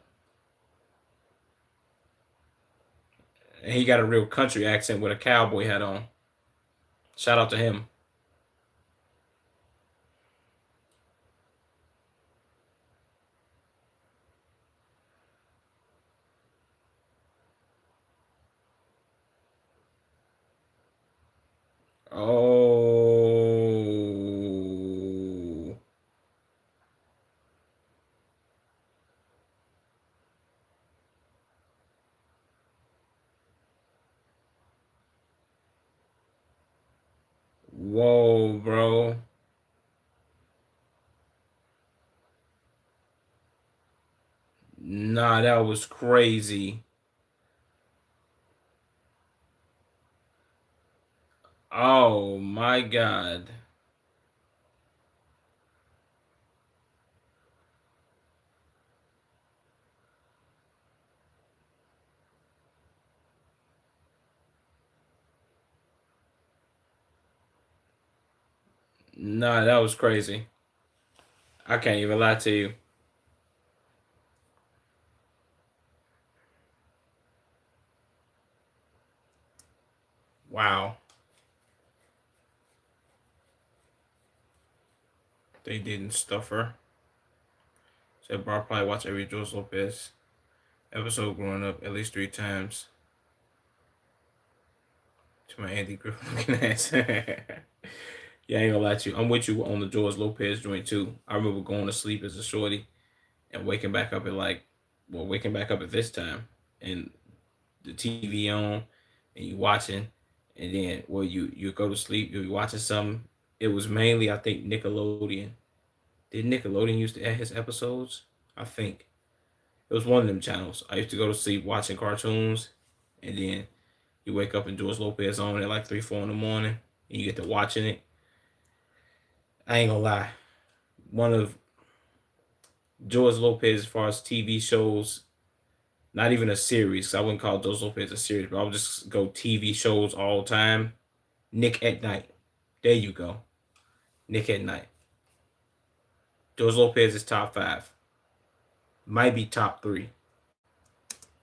And he got a real country accent with a cowboy hat on. Shout out to him. Oh. Whoa, bro. Nah, that was crazy. Oh my God. Nah, that was crazy. I can't even lie to you. Wow. They didn't stuff her. Said bro, I probably watch every George Lopez episode growing up at least 3 times. To my Andy Griffith looking ass. Yeah, I ain't gonna lie to you. I'm with you on the George Lopez joint too. I remember going to sleep as a shorty and waking back up at waking back up at this time and the TV on and you watching, and then you go to sleep, you be watching something. It was mainly I think Nickelodeon. Did Nickelodeon used to air his episodes? I think it was one of them channels. I used to go to sleep watching cartoons, and then you wake up and George Lopez on at like 3, 4 in the morning, and you get to watching it. I ain't gonna lie, one of George Lopez as far as TV shows, not even a series. I wouldn't call George Lopez a series, but I'll just go TV shows all time. Nick at Night. There you go. Nick at Night. George Lopez is top 5. Might be top 3.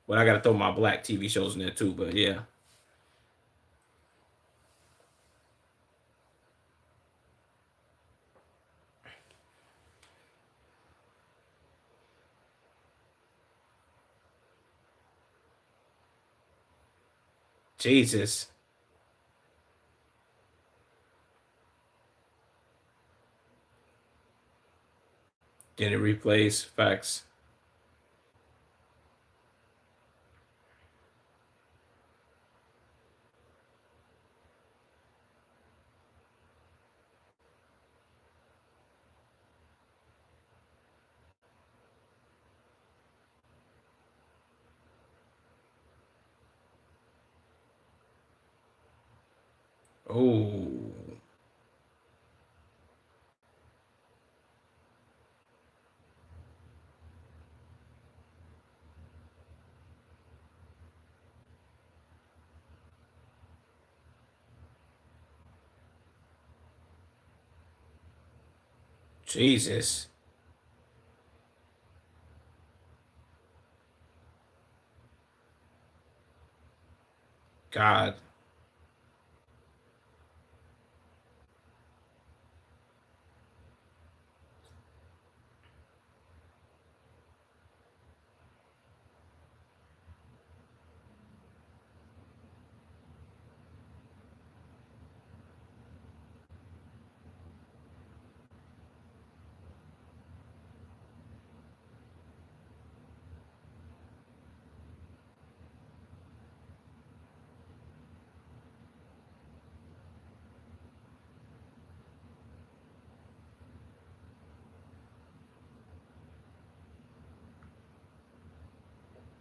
But I gotta throw my black TV shows in there too. But yeah. Jesus. Then it replays facts. Oh. Jesus. God.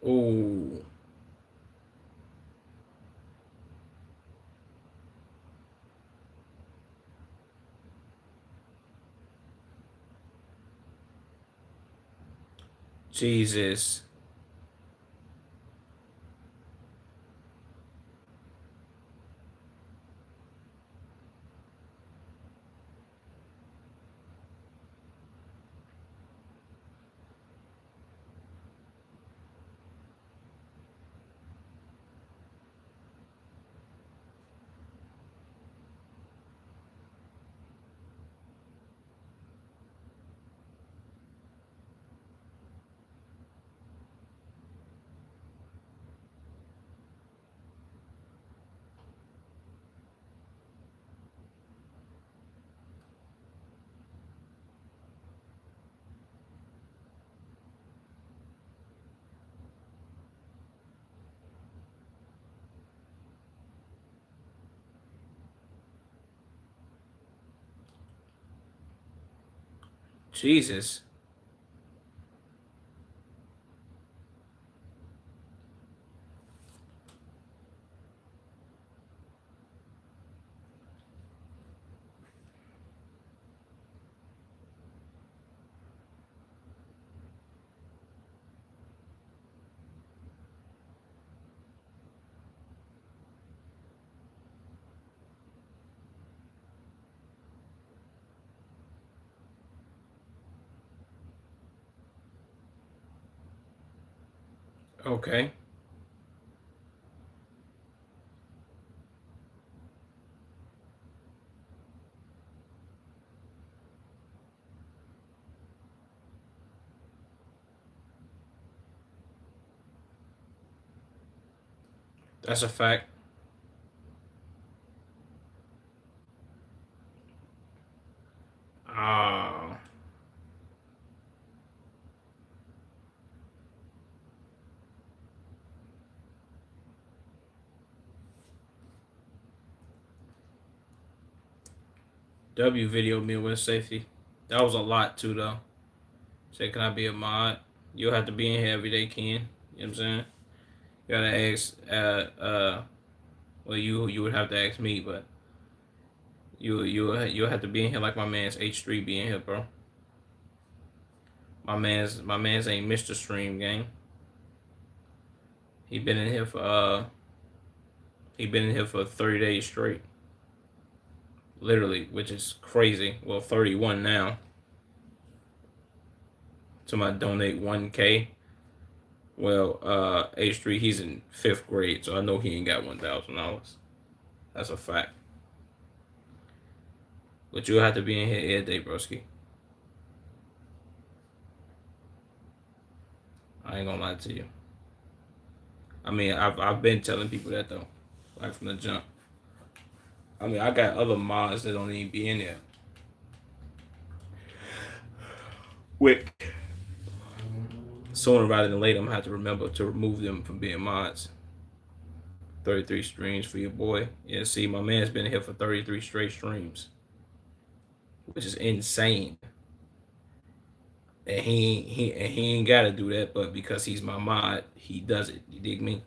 Oh, Jesus. Jesus. Okay. That's a fact. Ah, W video me with safety. That was a lot too, though. Say, can I be a mod? You'll have to be in here every day, Ken. You know what I'm saying? You gotta ask. Well, you would have to ask me, but you'll have to be in here like my man's H3 be in here, bro. My man's ain't Mr. Stream Gang. He been in here for 30 days straight. Literally, which is crazy. Well, 31 now. To my donate 1K. Well, H3, he's in 5th grade, so I know he ain't got $1,000. That's a fact. But you'll have to be in here every day, broski. I ain't gonna lie to you. I mean, I've been telling people that though, like from the jump. I mean, I got other mods that don't even be in there. Quick. Sooner rather than later, I'm gonna have to remember to remove them from being mods. 33 streams for your boy. Yeah, see, my man's been here for 33 straight streams, which is insane. And he ain't gotta do that, but because he's my mod, he does it. You dig me?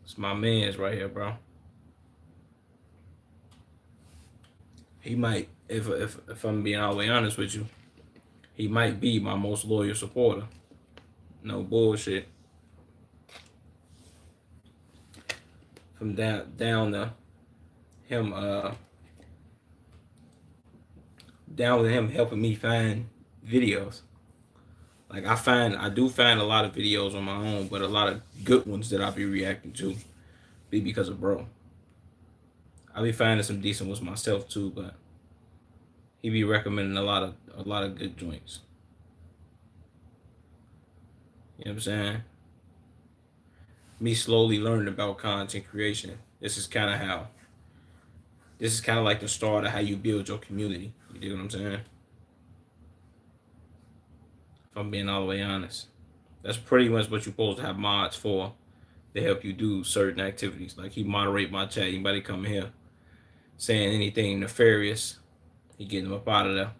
It's my man's right here, bro. He might, if I'm being all the way honest with you, he might be my most loyal supporter. No bullshit. From down to him down with him helping me find videos. Like I do find a lot of videos on my own, but a lot of good ones that I'll be reacting to be because of bro. I'll be finding some decent ones myself too, but he be recommending a lot of good joints. You know what I'm saying? Me slowly learning about content creation. This is kind of like the start of how you build your community. You dig what I'm saying? If I'm being all the way honest, that's pretty much what you're supposed to have mods for. They help you do certain activities. Like he moderate my chat. Anybody come here saying anything nefarious, he getting them up out of there.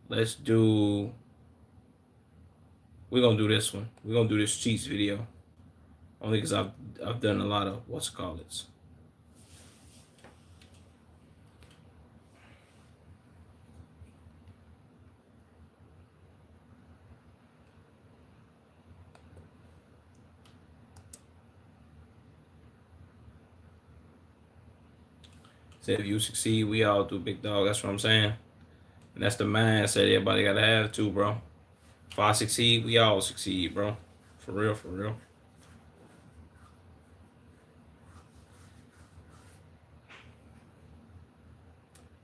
Let's do. We're gonna do this one. We're gonna do this cheats video. Only because I've done a lot of what's it called it. Say if you succeed, we all do, big dog. That's what I'm saying. And that's the mindset everybody gotta have too, bro. If I succeed, we all succeed, bro. For real, for real.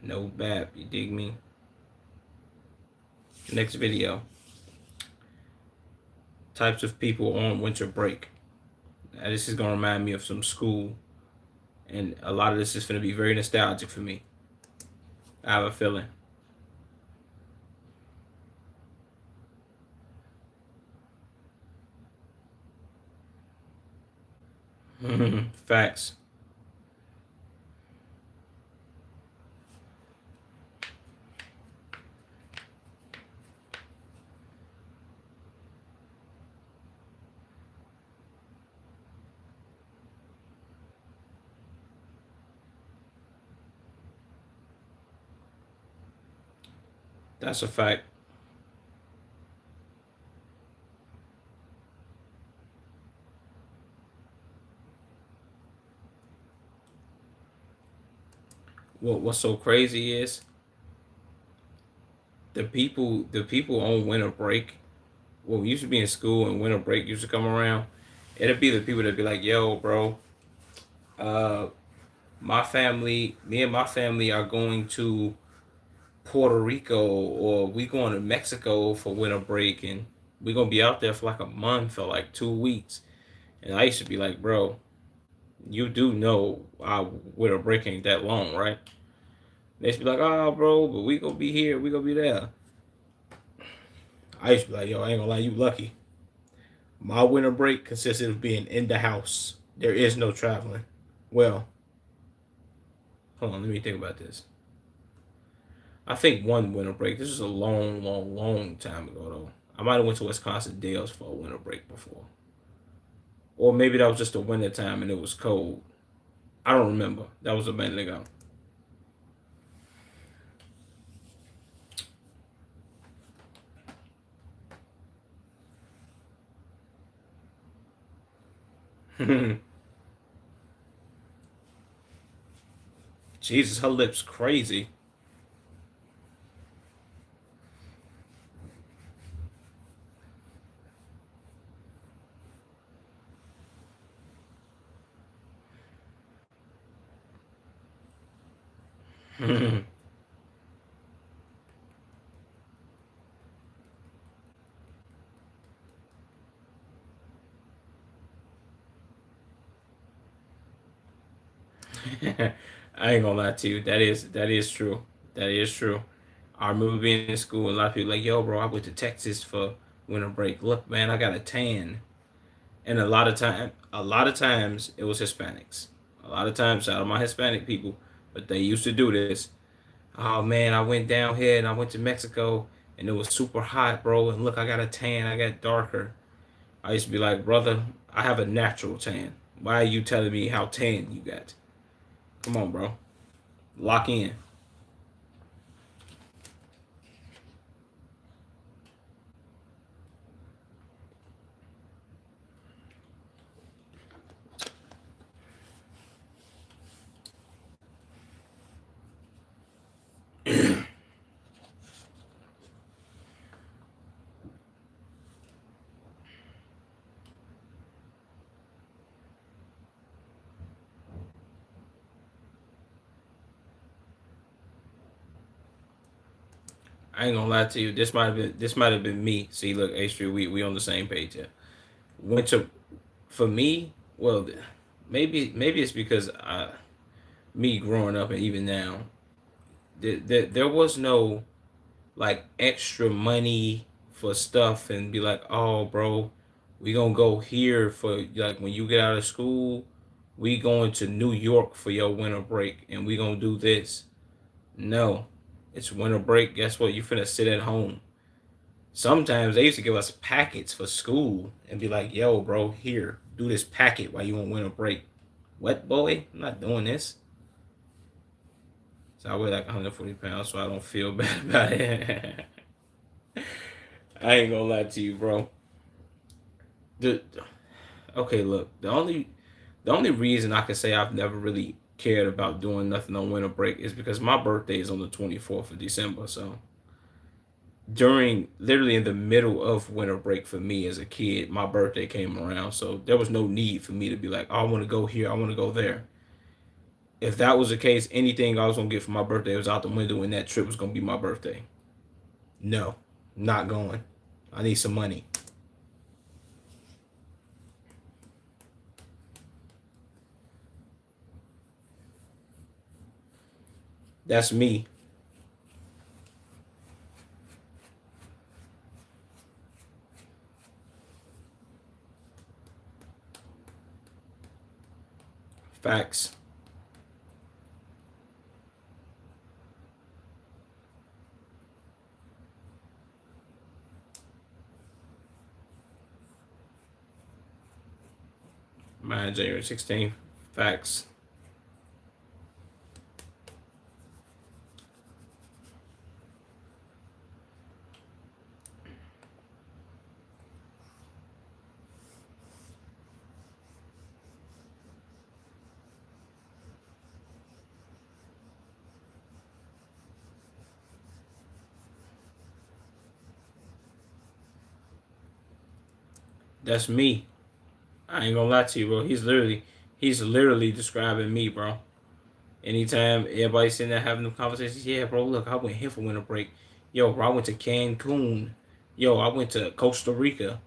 No bap, you dig me? Next video. Types of people on winter break. Now, this is gonna remind me of some school, and a lot of this is gonna be very nostalgic for me. I have a feeling. Facts. That's a fact. What's so crazy is the people on winter break. Well, we used to be in school and winter break used to come around. It'd be the people that be like, "Yo, bro, uh, me and my family are going to Puerto Rico or we going to Mexico for winter break and we gonna be out there for like a month or like 2 weeks." And I used to be like, "Bro, you do know our winter break ain't that long, right?" They used to be like, "Oh, bro, but we gonna be here, we gonna be there." I used to be like, "Yo, I ain't gonna lie, you lucky. My winter break consisted of being in the house. There is no traveling." Well, hold on, let me think about this. I think one winter break. This was a long, long, long time ago though. I might have went to Wisconsin Dells for a winter break before, or maybe that was just the winter time and it was cold. I don't remember. That was a minute ago. Jesus, her lips crazy. I ain't gonna lie to you. That is true. That is true. I remember being in school and a lot of people like, "Yo, bro, I went to Texas for winter break. Look, man, I got a tan." And a lot of times it was Hispanics. A lot of times, out of my Hispanic people, but they used to do this. "Oh man, I went down here and I went to Mexico and it was super hot, bro. And look, I got a tan. I got darker." I used to be like, "Brother, I have a natural tan. Why are you telling me how tan you got? Come on, bro. Lock in." I ain't gonna lie to you. This might have been me. See, look, H three, we on the same page here. Winter for me, well, maybe it's because me growing up and even now, there was no like extra money for stuff and be like, oh, bro, we gonna go here for like when you get out of school, we going to New York for your winter break and we gonna do this. No, it's winter break. Guess what? You finna sit at home. Sometimes they used to give us packets for school and be like, yo, bro, here, do this packet while you on winter break. What, boy? I'm not doing this. So I weigh like 140 pounds, so I don't feel bad about it. I ain't gonna lie to you, bro. The okay, look, the only reason I can say I've never really cared about doing nothing on winter break is because my birthday is on the 24th of December. So during literally in the middle of winter break for me as a kid, my birthday came around. So there was no need for me to be like, oh, I want to go here, I want to go there. If that was the case, anything I was gonna get for my birthday was out the window, and that trip was gonna be my birthday. No, not going. I need some money. That's me. Facts. Mine January 16th. Facts. That's me. I ain't gonna lie to you, bro. He's literally describing me, bro. Anytime everybody's sitting there having them conversations, yeah, bro, look, I went here for winter break. Yo, bro, I went to Cancun. Yo, I went to Costa Rica.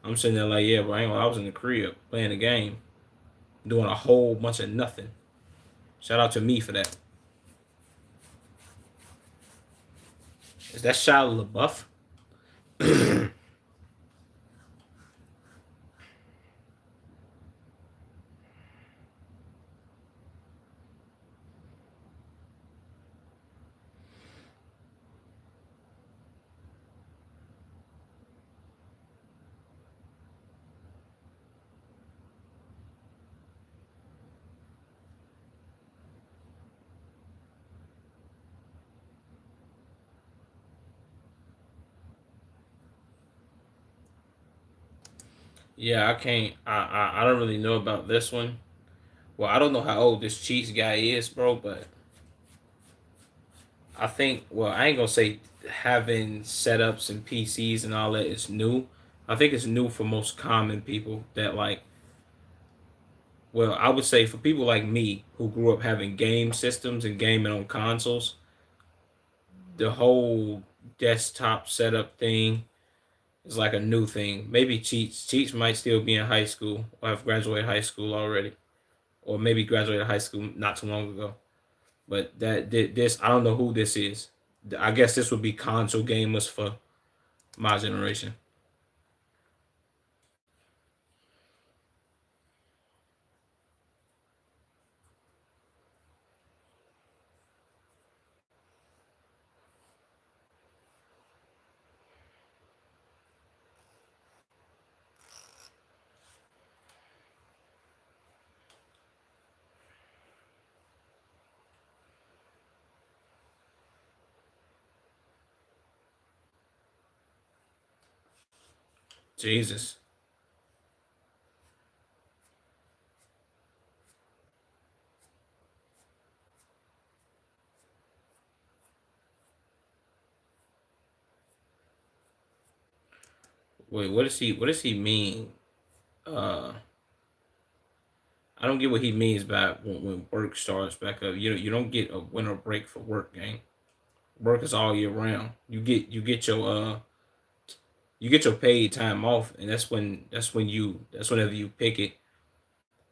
I'm sitting there like, yeah, bro, I was in the crib playing the game, doing a whole bunch of nothing. Shout out to me for that. Is that Shia LaBeouf? Yeah, I can't. I don't really know about this one. Well, I don't know how old this Chiefs guy is, bro, but I think. Well, I ain't gonna say having setups and PCs and all that is new. I think it's new for most common people that like. Well, I would say for people like me who grew up having game systems and gaming on consoles, the whole desktop setup thing is like a new thing. Maybe Cheats might still be in high school or have graduated high school already, or maybe graduated high school not too long ago. But this I don't know who this is. I guess this would be console gamers for my generation. Jesus. Wait, what does he mean? Uh I don't get what he means by when work starts back up. You don't get a winter break for work, gang. Work is all year round. You get your paid time off, and that's whenever you pick it.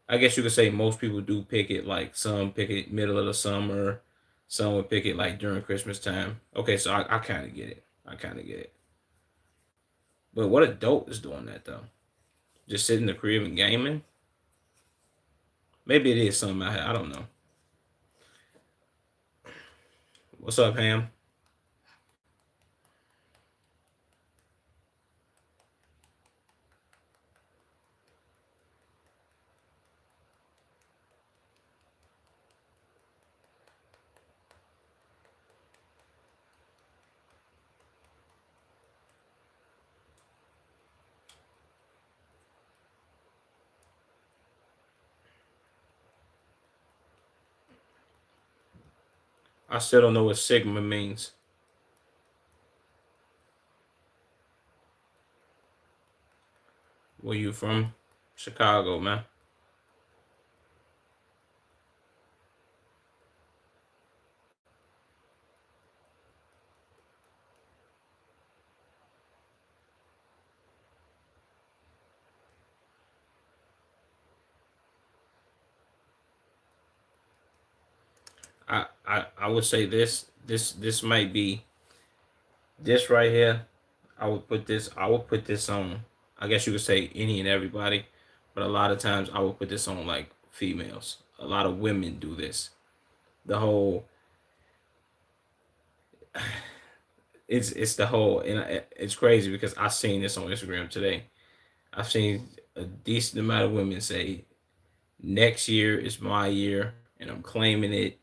I guess you could say most people do pick it. Like some pick it middle of the summer, some would pick it like during Christmas time. Okay, so I kind of get it. I kind of get it. But what adult is doing that though? Just sitting in the crib and gaming? Maybe it is something out here. I don't know. What's up, Ham? I still don't know what Sigma means. Where you from? Chicago, man. I would say this might be this right here. I would put this on, I guess you could say any and everybody, but a lot of times I would put this on like females. A lot of women do this. The whole it's the whole, and it's crazy because I seen this on Instagram today. I've seen a decent amount of women say next year is my year and I'm claiming it.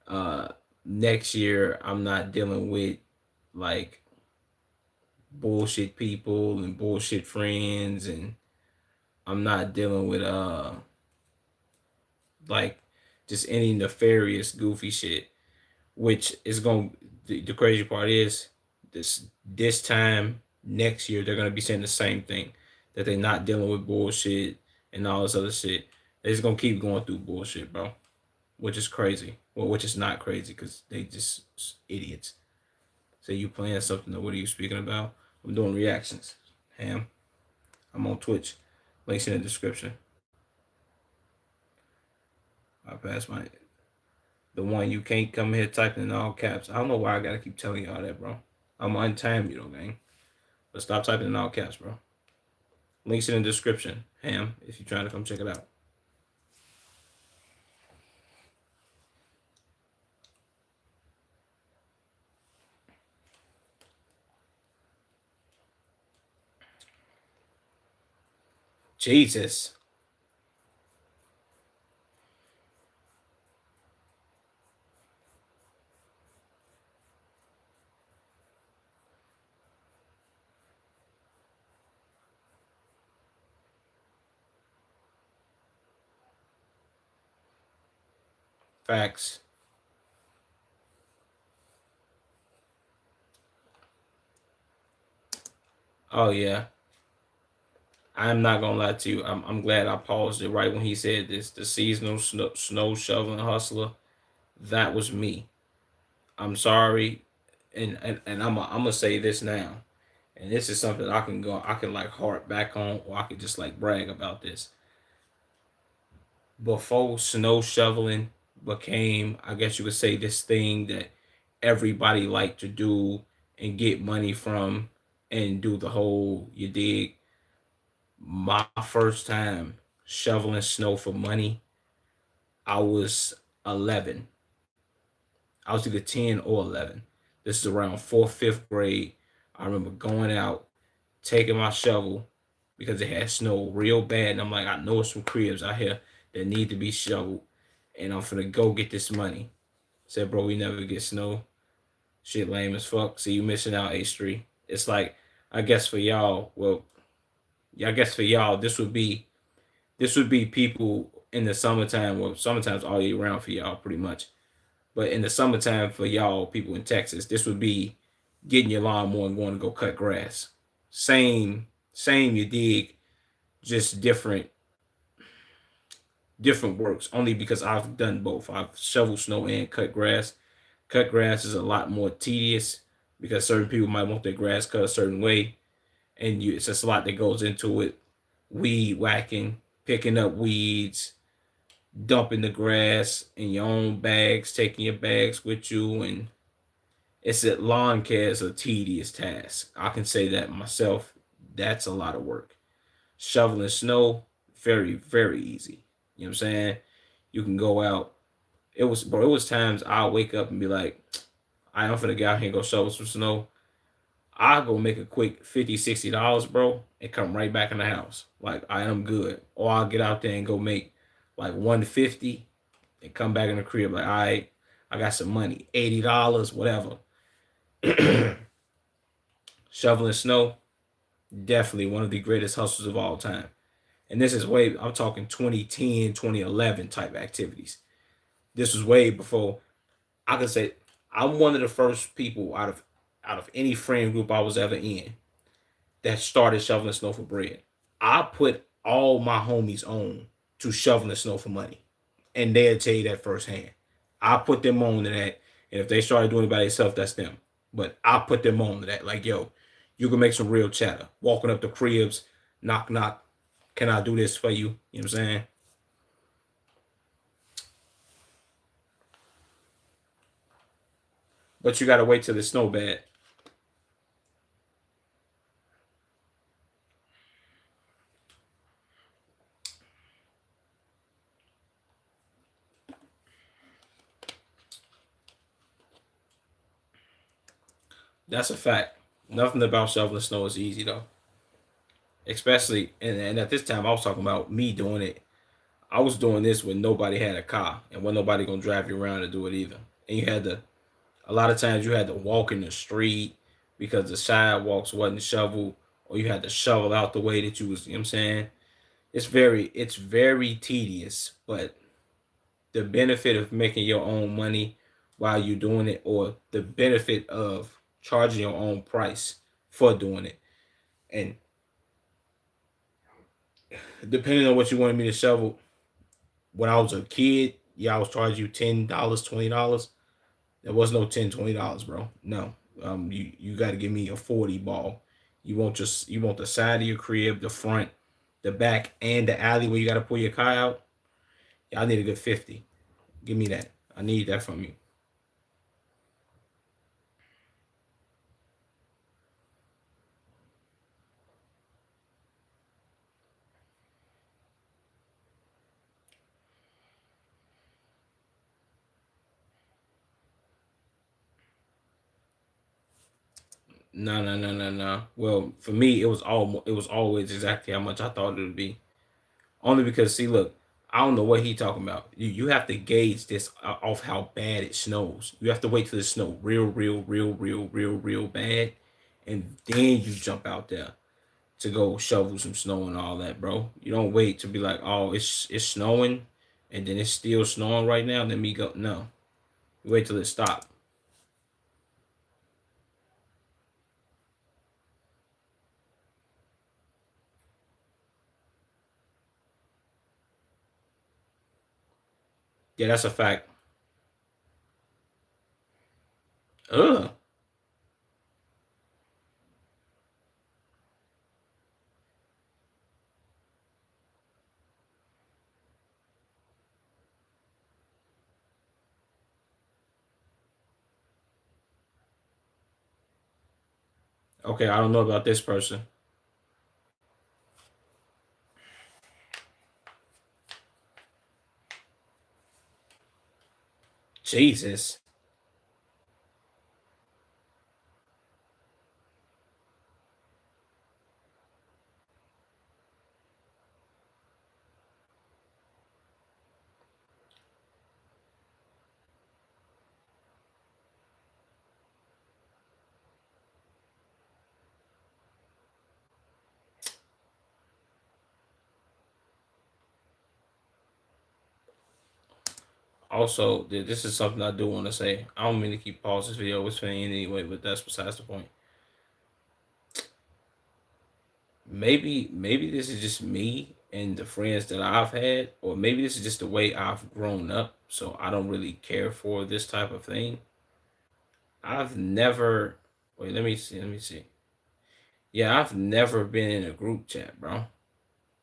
Uh Next year I'm not dealing with like bullshit people and bullshit friends, and I'm not dealing with like just any nefarious goofy shit. Which is going, the crazy part is this time next year they're gonna be saying the same thing, that they're not dealing with bullshit and all this other shit. They're just gonna keep going through bullshit, bro. Which is crazy. Well, which is not crazy because they just idiots. Say you playing something, or what are you speaking about? I'm doing reactions. Ham. I'm on Twitch. Links in the description. I pass my the one you can't come here typing in all caps. I don't know why I gotta keep telling y'all that, bro. I'm on time, you know, gang. But stop typing in all caps, bro. Links in the description. Ham, if you're trying to come check it out. Jesus. Facts. Oh yeah. I'm not gonna lie to you. I'm glad I paused it right when he said this. The seasonal snow shoveling hustler. That was me. I'm sorry, and I'm gonna say this now, and this is something I can like harp back on, or I could just like brag about this. Before snow shoveling became, I guess you could say, this thing that everybody liked to do and get money from and do the whole, you dig. My first time shoveling snow for money, I was 11. I was either 10 or 11. This is around fourth, fifth grade. I remember going out, taking my shovel because it had snow real bad. And I'm like, I know some cribs out here that need to be shoveled. And I'm finna go get this money. Said, bro, we never get snow. Shit lame as fuck. So you missing out, H3. It's like, I guess for y'all, well, yeah, I guess for y'all, this would be people in the summertime. Well, summertime's all year round for y'all, pretty much. But in the summertime for y'all people in Texas, this would be getting your lawnmower and going to go cut grass. Same, you dig, just different works. Only because I've done both. I've shoveled snow and cut grass. Cut grass is a lot more tedious because certain people might want their grass cut a certain way, and it's just a lot that goes into it. Weed whacking, picking up weeds, dumping the grass in your own bags, taking your bags with you, and it's a lawn care is a tedious task. I can say that myself. That's a lot of work. Shoveling snow, very, very easy. You know what I'm saying? You can go out. It was times I'll wake up and be like, I'm finna get out here and go shovel some snow. I'll go make a quick $50, $60, bro, and come right back in the house. Like I am good. Or I'll get out there and go make like 150 and come back in the crib like, all right, I got some money, $80, whatever. Shoveling snow, definitely one of the greatest hustles of all time. And this is way, I'm talking 2010, 2011 type activities. This was way before I could say I'm one of the first people out of any friend group I was ever in that started shoveling snow for bread. I put all my homies on to shoveling snow for money. And they'll tell you that firsthand. I put them on to that. And if they started doing it by themselves, that's them. But I put them on to that. Like, yo, you can make some real chatter. Walking up the cribs, knock, knock. Can I do this for you? You know what I'm saying? But you got to wait till the snow bad. That's a fact. Nothing about shoveling snow is easy, though. Especially, and at this time, I was talking about me doing it. I was doing this when nobody had a car and when nobody gonna drive you around to do it either. And you had to, a lot of times you had to walk in the street because the sidewalks wasn't shoveled, or you had to shovel out the way that you was, you know what I'm saying? It's very tedious, but the benefit of making your own money while you're doing it, or the benefit of charging your own price for doing it. And depending on what you wanted me to shovel, when I was a kid, yeah, I was charging you $10, $20. There was no $10, $20, bro. No. You got to give me a 40 ball. You want the side of your crib, the front, the back, and the alley where you got to pull your car out. Yeah, I need a good 50. Give me that. I need that from you. No, no, no, no, no. Well, for me, it was always exactly how much I thought it would be. Only because, see, look, I don't know what he talking about. You have to gauge this off how bad it snows. You have to wait till it snow real bad, and then you jump out there to go shovel some snow and all that, bro. You don't wait to be like, oh, it's snowing, and then it's still snowing right now. Let me go. No, you wait till it stop. Yeah, that's a fact. Ugh. Okay, I don't know about this person. Jesus. Also, this is something I do want to say. I don't mean to keep pausing this video. It's funny anyway, but that's besides the point. Maybe this is just me and the friends that I've had, or maybe this is just the way I've grown up. So I don't really care for this type of thing. I've never. Wait, let me see. Let me see. Yeah, I've never been in a group chat, bro.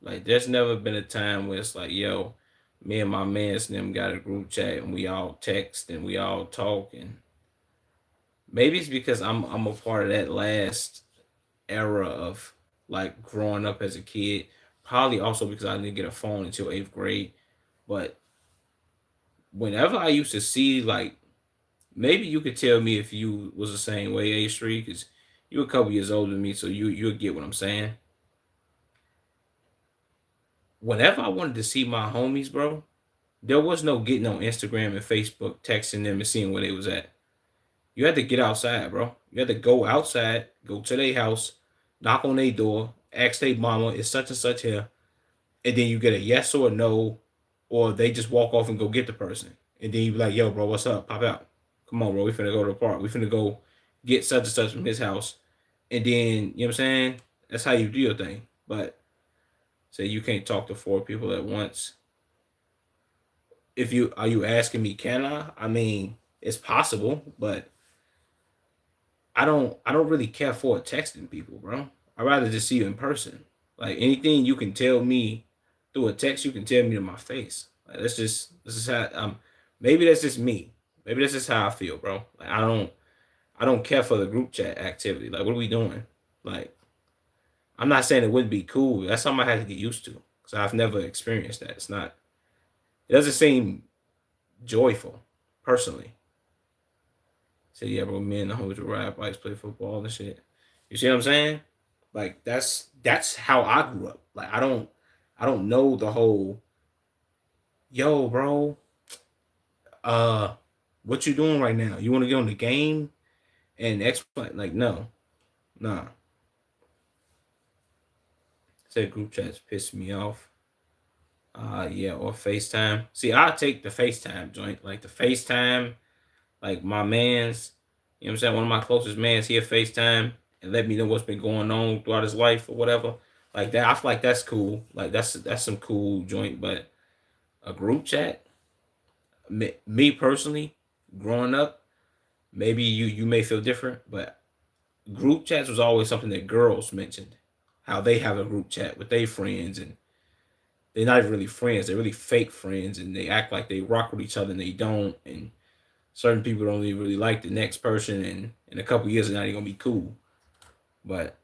Like, there's never been a time where it's like, yo, me and my mans and them got a group chat and we all text and we all talk. And maybe it's because I'm a part of that last era of like growing up as a kid. Probably also because I didn't get a phone until eighth grade. But whenever I used to see like, maybe you could tell me if you was the same way, A3, because you're a couple years older than me, so you'll get what I'm saying. Whenever I wanted to see my homies, bro, there was no getting on Instagram and Facebook, texting them and seeing where they was at. You had to get outside, bro. You had to go outside, go to their house, knock on their door, ask their mama, is such and such here, and then you get a yes or a no, or they just walk off and go get the person, and then you be like, "Yo, bro, what's up? Pop out. Come on, bro. We finna go to the park. We finna go get such and such from his house." And then, you know what I'm saying? That's how you do your thing. But say you can't talk to four people at once. If you are you asking me, can I? I mean, it's possible, but I don't really care for texting people, bro. I'd rather just see you in person. Like anything you can tell me through a text, you can tell me to my face. Like that's just this is how maybe that's just me. Maybe that's just how I feel, bro. Like I don't care for the group chat activity. Like what are we doing? Like I'm not saying it wouldn't be cool. That's something I had to get used to. Because I've never experienced that. It doesn't seem joyful, personally. Say, yeah, bro, me and the homies would ride bikes, play football and shit. You see what I'm saying? Like that's how I grew up. Like I don't know the whole yo, bro, uh what you doing right now? You wanna get on the game and explain like no, nah. Said group chats piss me off. Yeah, or FaceTime. See, I take the FaceTime joint. Like the FaceTime, like my man's, you know what I'm saying? One of my closest mans here FaceTime and let me know what's been going on throughout his life or whatever. Like that, I feel like that's cool. Like that's some cool joint. But a group chat, me personally, growing up, maybe you may feel different, but group chats was always something that girls mentioned. How they have a group chat with their friends and they're not even really friends. They're really fake friends and they act like they rock with each other and they don't. And certain people don't even really like the next person, and in a couple years they're not even gonna be cool. But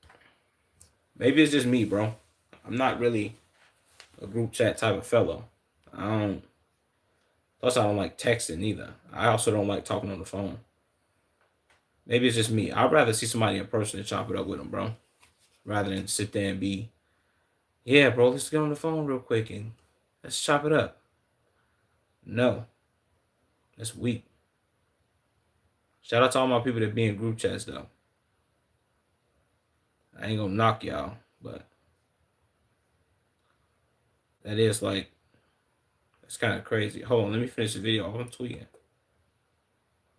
maybe it's just me, bro. I'm not really a group chat type of fellow. I don't. Plus, I don't like texting either. I also don't like talking on the phone. Maybe it's just me. I'd rather see somebody in person and chop it up with them, bro, rather than sit there and be, yeah, bro, let's get on the phone real quick and let's chop it up. No, that's weak. Shout out to all my people that be in group chats though. I ain't gonna knock y'all, but that is like it's kind of crazy. Hold on, let me finish the video. I'm tweeting.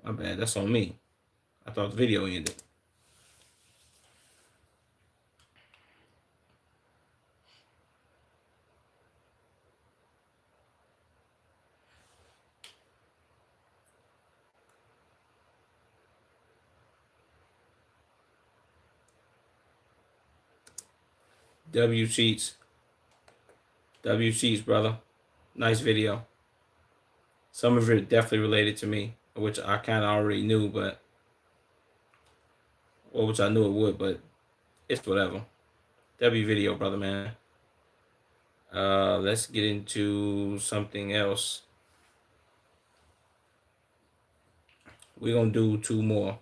My bad. That's on me. I thought the video ended. W cheats. W cheats, brother. Nice video. Some of it definitely related to me, which I kind of already knew, but or which I knew it would, but it's whatever. W video, brother, man. Let's get into something else. We're gonna do two more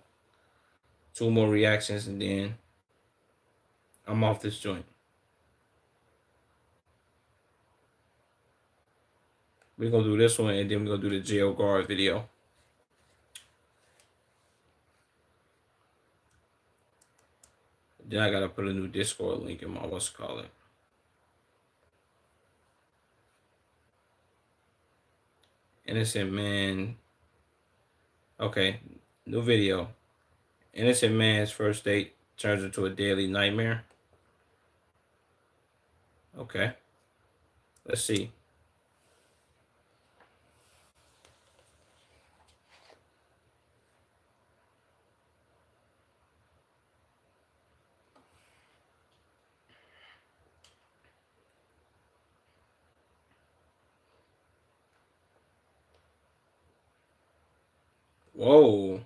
reactions, and then I'm off this joint. We're gonna do this one, and then we're gonna do the jail guard video. Then I gotta put a new Discord link in my what's it call it. Innocent man. Okay, new video. Innocent man's first date turns into a daily nightmare. Okay, let's see. Whoa.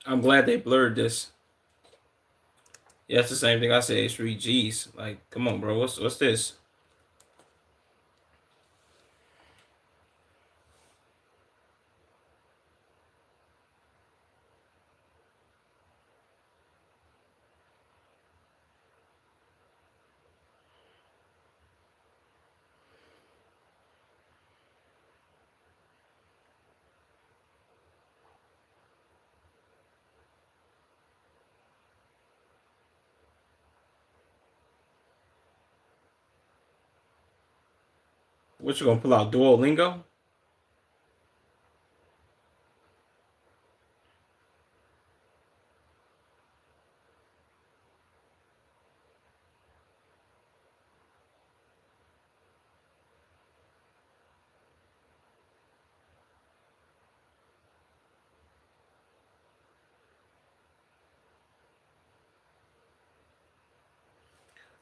I'm glad they blurred this. Yeah, it's the same thing I say. H3Gs. Like, come on, bro. What's this? What you gonna pull out Duolingo?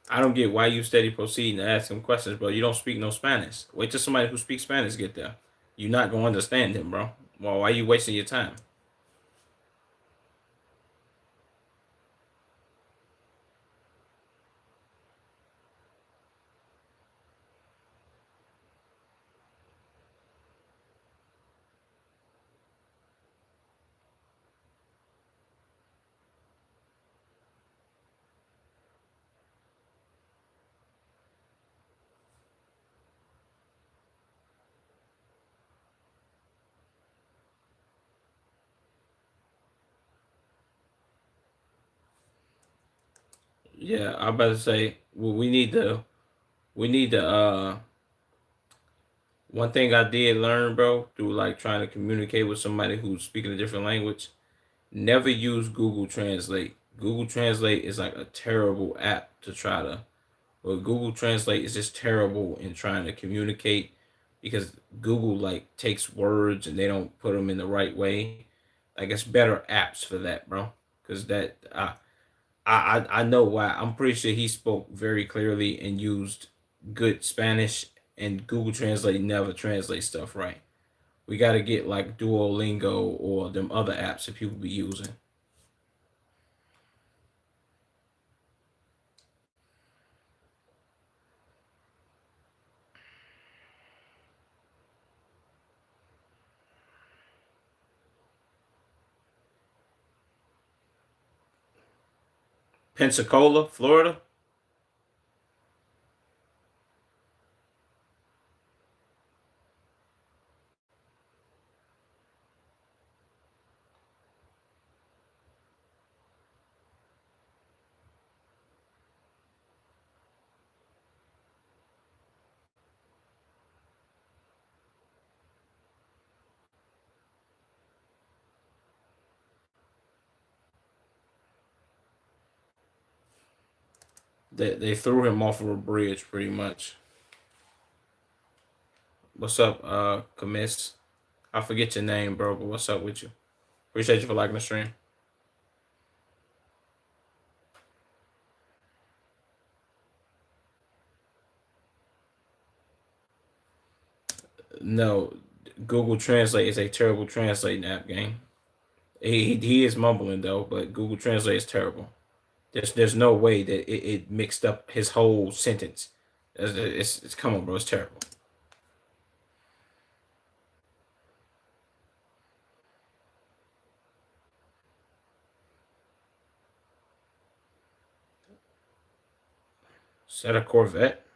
I don't get why you steady proceeding to ask him questions, bro. You don't speak no Spanish. Wait till somebody who speaks Spanish get there. You're not gonna understand him, bro. Well, why you wasting your time? Yeah, I'm about to say, well, we need to one thing I did learn, bro, through like trying to communicate with somebody who's speaking a different language, never use Google Translate. Google Translate is like a terrible app to try to, well, Google Translate is just terrible in trying to communicate because Google like takes words and they don't put them in the right way. Like it's better apps for that, bro. Because I know why. I'm pretty sure he spoke very clearly and used good Spanish, and Google Translate never translates stuff right. We got to get like Duolingo or them other apps that people be using. Pensacola, Florida. They threw him off of a bridge pretty much. What's up, Commiss? I forget your name, bro, but what's up with you? Appreciate you for liking the stream. No, Google Translate is a terrible translating app, gang. He is mumbling though, but Google Translate is terrible. There's no way that it mixed up his whole sentence. It's come on, bro. It's terrible. Is that a Corvette?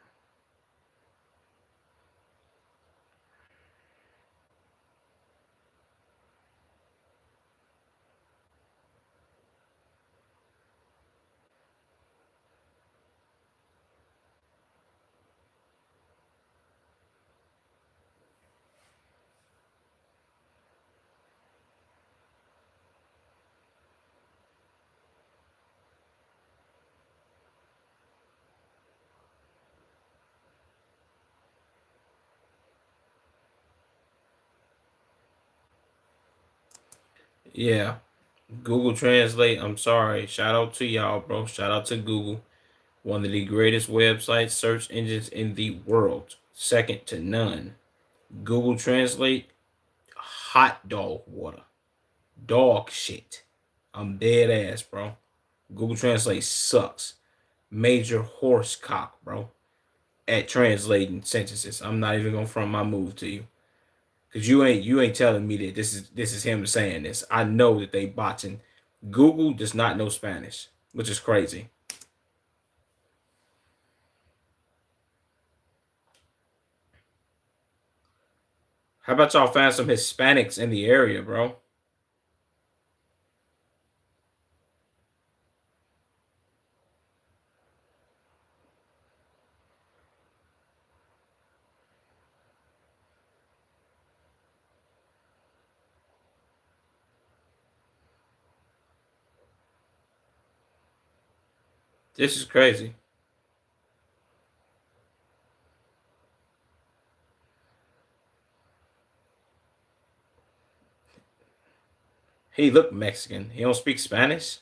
Yeah. Google Translate. I'm sorry. Shout out to y'all, bro. Shout out to Google. One of the greatest websites, search engines in the world. Second to none. Google Translate, hot dog water. Dog shit. I'm dead ass, bro. Google Translate sucks. Major horse cock, bro. At translating sentences. I'm not even gonna front my move to you. Cause you ain't telling me that this is him saying this. I know that they botching. Google does not know Spanish, which is crazy. How about y'all find some Hispanics in the area, bro? This is crazy. He look Mexican. He don't speak Spanish.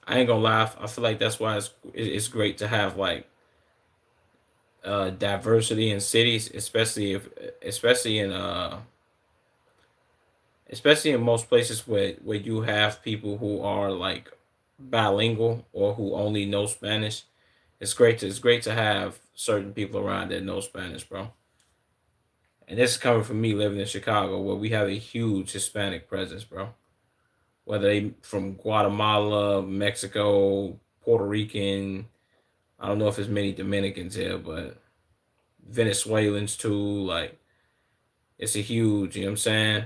I ain't gonna lie. I feel like that's why it's great to have like diversity in cities, especially in especially in most places where you have people who are like bilingual or who only know Spanish. It's great to have certain people around that know Spanish, bro. And this is coming from me living in Chicago, where we have a huge Hispanic presence, bro. Whether they from Guatemala, Mexico, Puerto Rican, I don't know if there's many Dominicans here, but Venezuelans too. Like it's a huge, you know what I'm saying?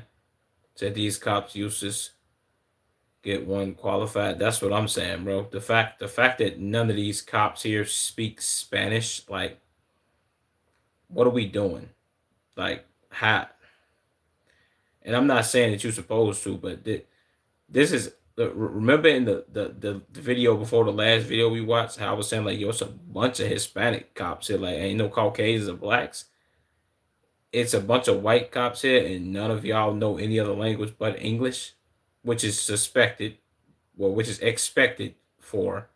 That these cops used to get one qualified. That's what I'm saying, bro. The fact that none of these cops here speak Spanish, like, what are we doing? Like, how? And I'm not saying that you're supposed to, but this is remember in the video before the last video we watched, how I was saying like, yo, it's a bunch of Hispanic cops here, like ain't no Caucasians or blacks. It's a bunch of white cops here, and none of y'all know any other language but English, which is suspected, well, which is expected for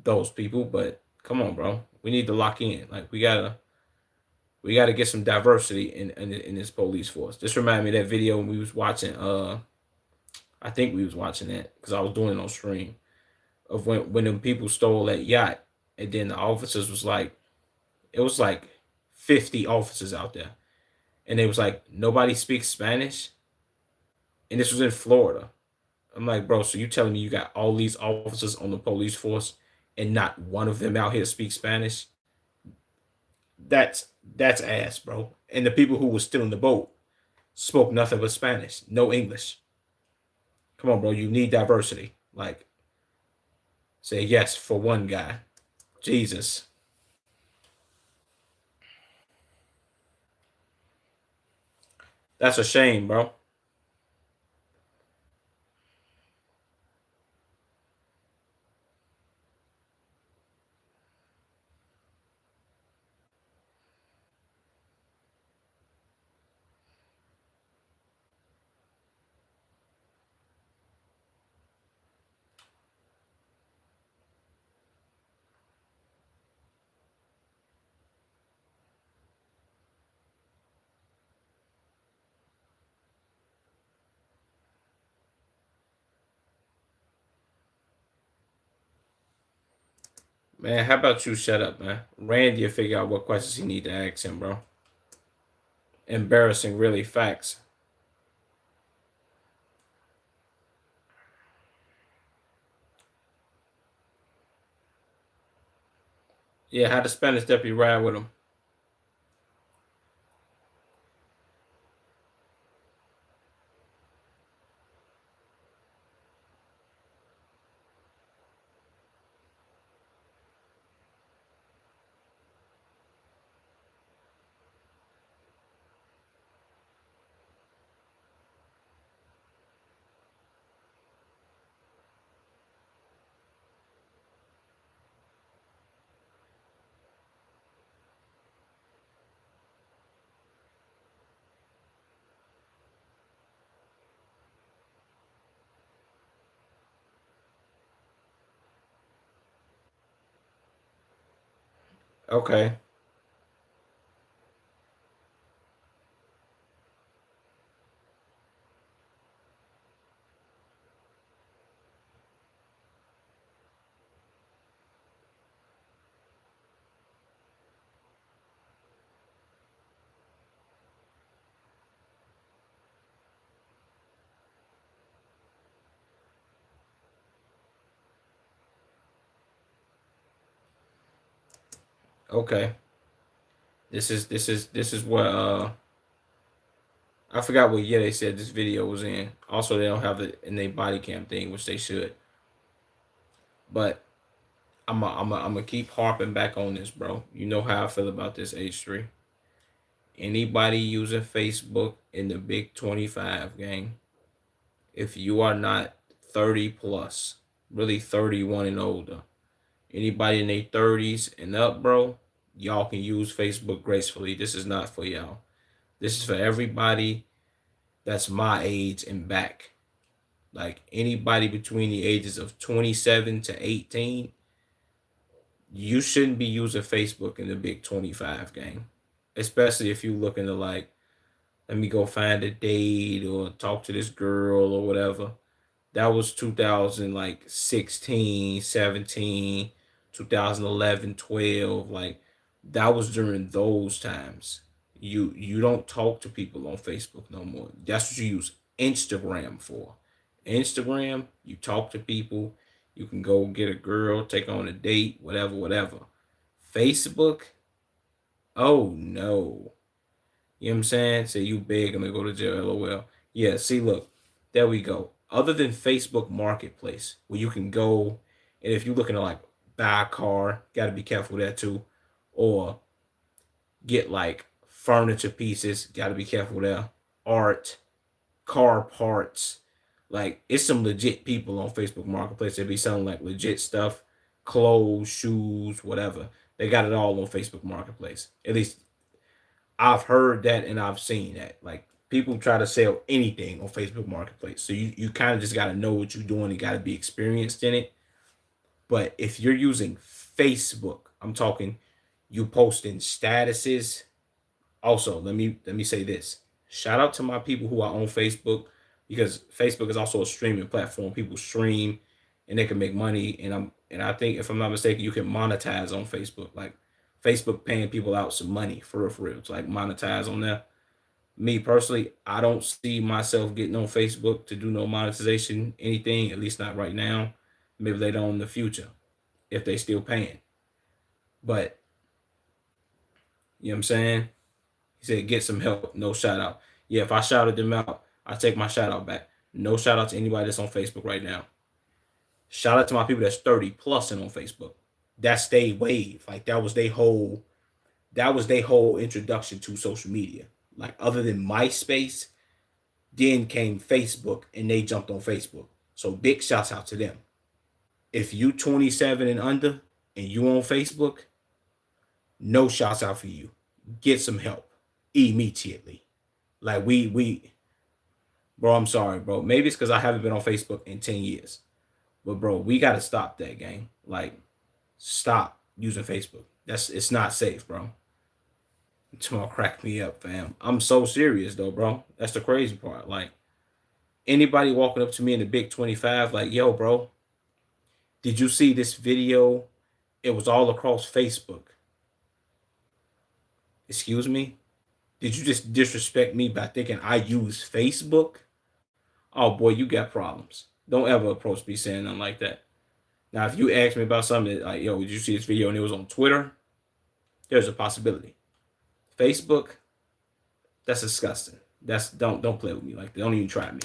those people. But come on, bro, we need to lock in. Like we gotta get some diversity in this police force. This reminded me of that video when we was watching. I think we was watching that because I was doing it on stream of when them people stole that yacht, and then the officers was like, it was like 50 officers out there, and they was like, nobody speaks Spanish, and this was in Florida. I'm like, bro, so you telling me you got all these officers on the police force and not one of them out here speak Spanish? That's ass, bro. And the people who were still in the boat spoke nothing but Spanish, no English. Come on, bro, you need diversity. Like, say yes for one guy. Jesus. That's a shame, bro. Man, how about you shut up, man? Randy will figure out what questions he need to ask him, bro. Embarrassing, really, facts. Yeah, how the Spanish deputy ride with him. Okay. Okay. This is what I forgot what year they said this video was in. Also, they don't have it in their body cam thing, which they should. But I'm gonna keep harping back on this, bro. You know how I feel about this H3. Anybody using Facebook in the Big 25 gang, if you are not 30 plus, really 31 and older, anybody in their 30s and up, bro, y'all can use Facebook gracefully. This is not for y'all. This is for everybody that's my age and back. Like anybody between the ages of 27 to 18, you shouldn't be using Facebook in the Big 25 gang. Especially if you looking to like, let me go find a date or talk to this girl or whatever. That was 2000 like 16, 17, 2011, 12. Like that was during those times. You don't talk to people on Facebook no more. That's what you use Instagram for. Instagram, you talk to people. You can go get a girl, take on a date, whatever, whatever. Facebook, oh no. You know what I'm saying? Say you big, I'm gonna go to jail, LOL. Yeah, see, look, there we go. Other than Facebook Marketplace, where you can go, and if you're looking to like buy a car, gotta be careful with that too, or get like furniture pieces, gotta be careful there. Art, car parts, like it's some legit people on Facebook Marketplace that be selling like legit stuff, clothes, shoes, whatever. They got it all on Facebook Marketplace. At least I've heard that and I've seen that. Like people try to sell anything on Facebook Marketplace. So you kind of just got to know what you're doing. You got to be experienced in it. But if you're using Facebook, I'm talking you posting statuses. Also, let me say this. Shout out to my people who are on Facebook because Facebook is also a streaming platform. People stream and they can make money and I think if I'm not mistaken, you can monetize on Facebook. Like Facebook paying people out some money for real, for real. It's like monetize on there. Me personally, I don't see myself getting on Facebook to do no monetization, anything, at least not right now. Maybe later on in the future, if they still paying. But you know what I'm saying? He said, get some help, no shout out. Yeah, if I shouted them out, I take my shout out back. No shout out to anybody that's on Facebook right now. Shout out to my people that's 30 plus and on Facebook. That's their wave. Like that was their whole introduction to social media. Like other than MySpace, then came Facebook and they jumped on Facebook. So big shouts out to them. If you 27 and under and you on Facebook, no shouts out for you. Get some help immediately. Like we bro, I'm sorry, bro. Maybe it's because I haven't been on Facebook in 10 years. But bro, we gotta stop that gang. Like, stop using Facebook. It's not safe, bro. Tomorrow crack me up, fam. I'm so serious though, bro. That's the crazy part. Like anybody walking up to me in the Big 25, like, yo, bro, did you see this video? It was all across Facebook. Excuse me? Did you just disrespect me by thinking I use Facebook? Oh boy, you got problems. Don't ever approach me saying nothing like that. Now, if you ask me about something like, yo, did you see this video and it was on Twitter? There's a possibility. Facebook, that's disgusting. That's don't play with me like that. Don't even try me.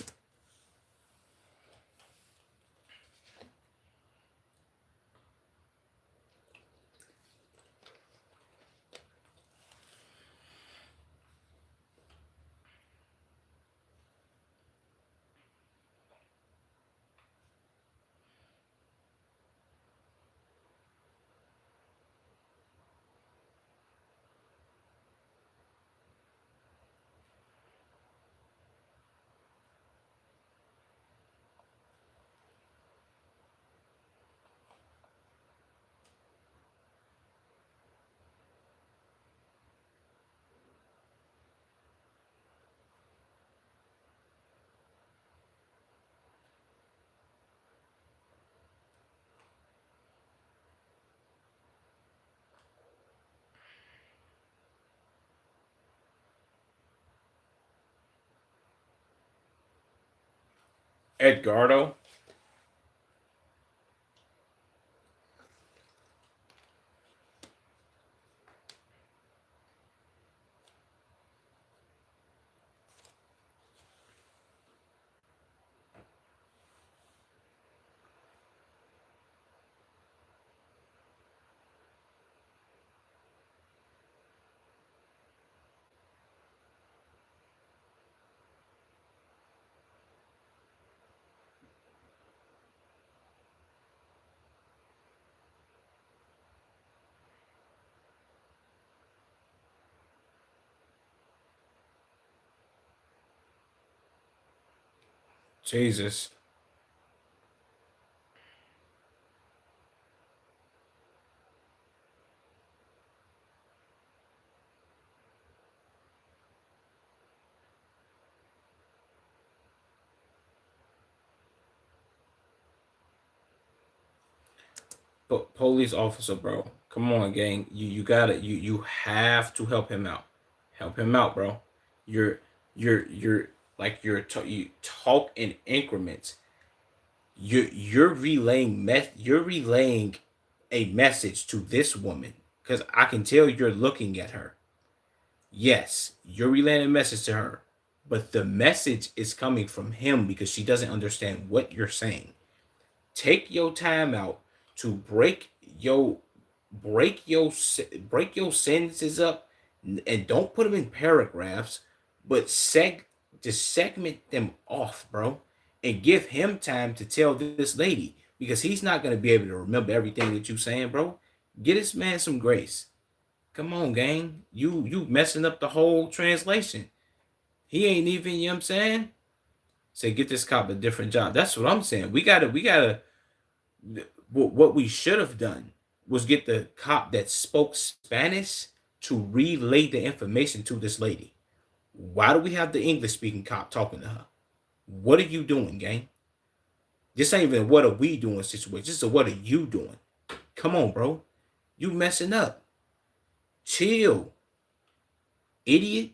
Edgardo. Jesus. But police officer, bro. Come on, gang. You gotta you have to help him out. Help him out, bro. You're you're like you talk in increments. You're relaying a message to this woman because I can tell you're looking at her. Yes, you're relaying a message to her, but the message is coming from him because she doesn't understand what you're saying. Take your time out to your break your break your sentences up and don't put them in paragraphs, but just segment them off, bro, and give him time to tell this lady because he's not gonna be able to remember everything that you saying, bro. Get this man some grace. Come on, gang. You messing up the whole translation. He ain't even, you know what I'm saying? Say get this cop a different job. That's what I'm saying. We gotta what we should have done was get the cop that spoke Spanish to relay the information to this lady. Why do we have the English speaking cop talking to her? What are you doing, gang? This ain't even what are we doing situation. This is a what are you doing? Come on, bro. You messing up. Chill, idiot.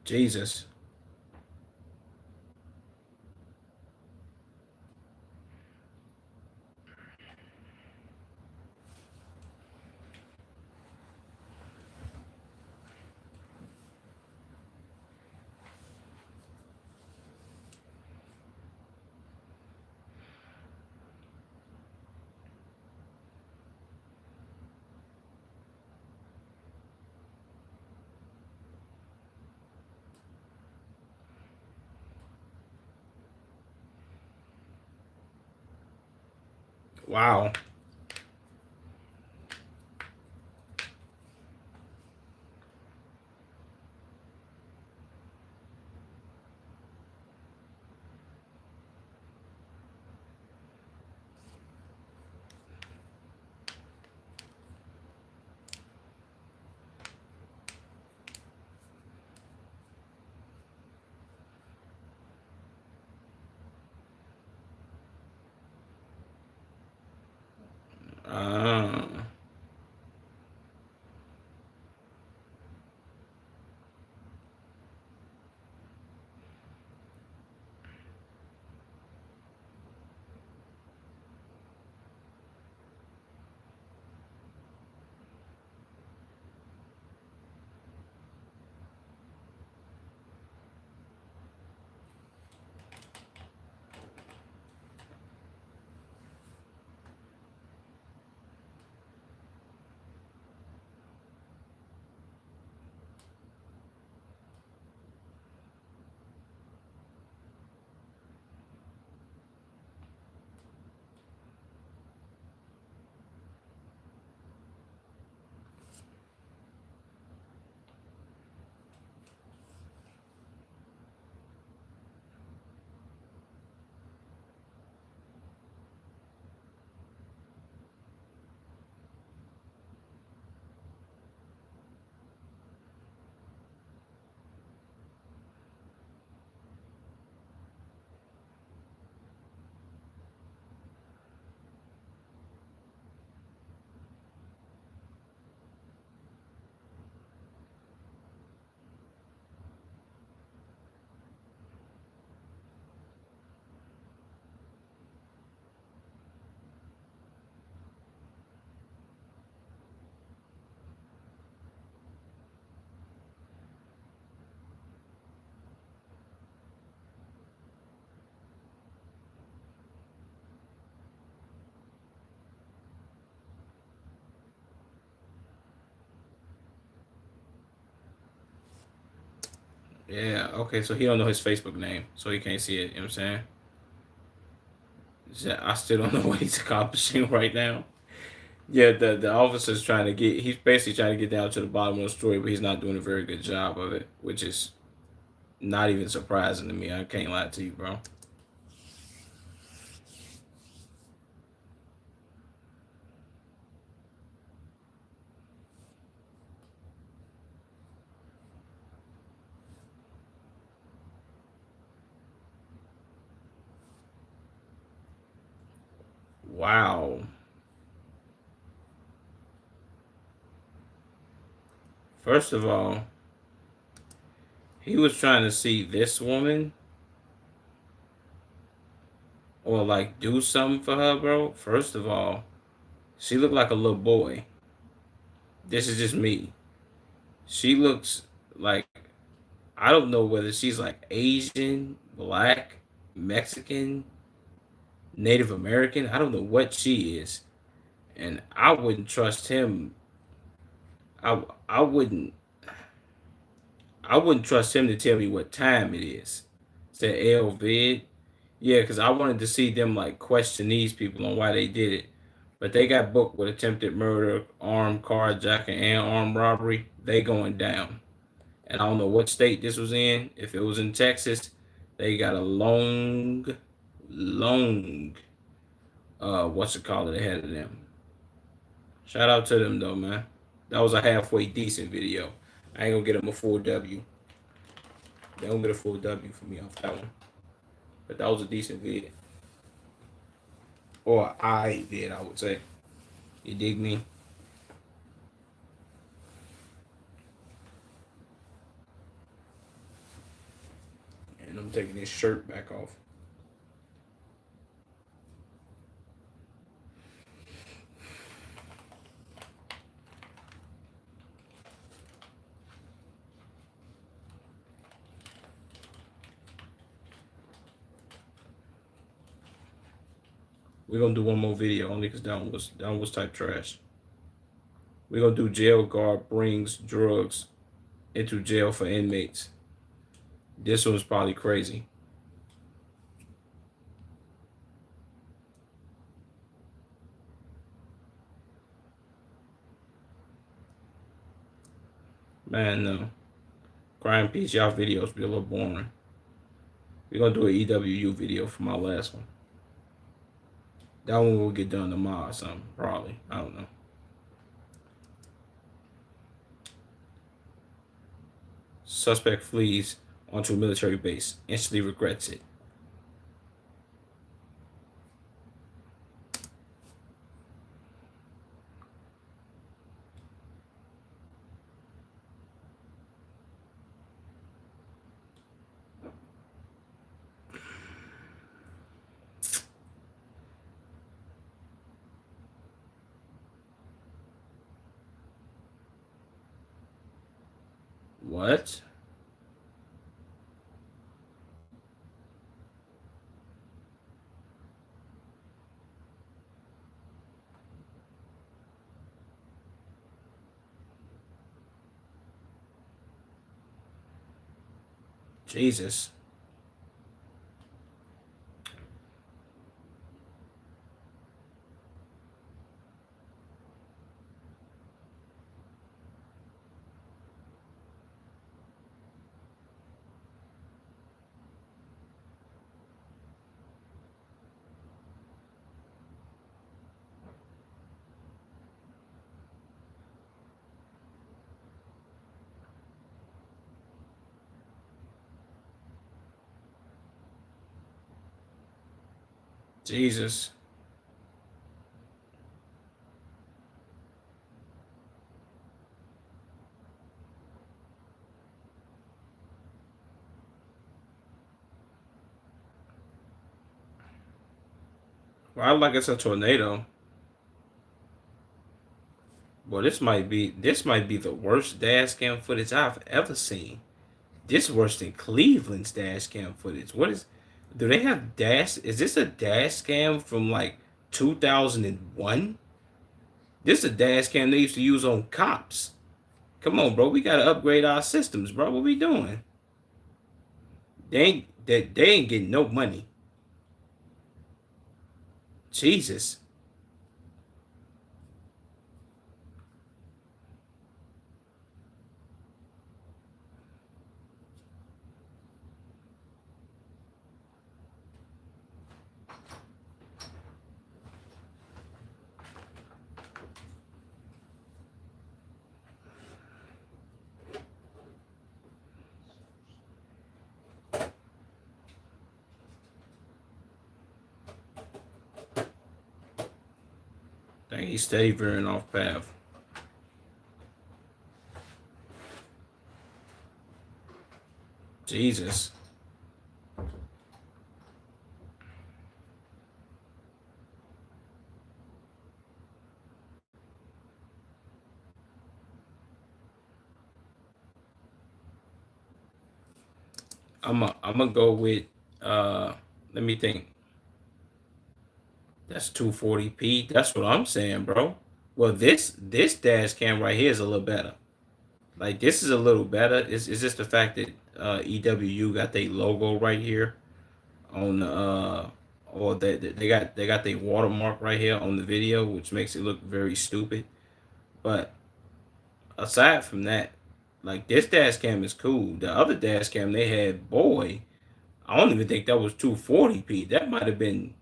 Jesus. Wow. Uh, yeah. Okay. So he don't know his Facebook name, so he can't see it. You know what I'm saying? I still don't know what he's accomplishing right now. Yeah, the officer's trying to get. He's basically trying to get down to the bottom of the story, but he's not doing a very good job of it, which is not even surprising to me. I can't lie to you, bro. Wow. First of all, he was trying to see this woman or like do something for her, bro. First of all, she looked like a little boy. This is just me. She looks like I don't know whether she's like Asian, black, Mexican, Native American. I don't know what she is, and I wouldn't trust him. I wouldn't I wouldn't trust him to tell me what time it is. Said Elvid. Yeah, because I wanted to see them like question these people on why they did it. But they got booked with attempted murder, armed carjacking, and armed robbery. They going down. And I don't know what state this was in. If it was in Texas, they got a long, what's it called ahead of them. Shout out to them though, man. That was a halfway decent video. I ain't gonna get them a full W. They don't get a full W for me off that one. But that was a decent vid. Or I did, I would say. You dig me? And I'm taking this shirt back off. We're gonna do one more video only because that one was type trash. We're gonna do jail guard brings drugs into jail for inmates. This one's probably crazy. Man, no. Crime Peace, y'all videos be a little boring. We're gonna do an EWU video for my last one. That one will get done tomorrow or something, probably. I don't know. Suspect flees onto a military base, instantly regrets it. What? Jesus. Jesus. Well, I like it's a tornado. Well, this might be the worst dash cam footage I've ever seen. This worse than Cleveland's dash cam footage. What is? Do they have dash? Is this a dash cam from like 2001? This is a dash cam they used to use on cops. Come on, bro. We gotta upgrade our systems, bro. What we doing? They ain't getting no money. Jesus. Dang, he steady veering off path. Jesus. I'm gonna go with let me think. That's 240p. That's what I'm saying, bro. Well, this dash cam right here is a little better. Like this is a little better. It's just the fact that EWU got their logo right here on the or they got their watermark right here on the video, which makes it look very stupid. But aside from that, like this dash cam is cool. The other dash cam they had, boy, I don't even think that was 240p. That might have been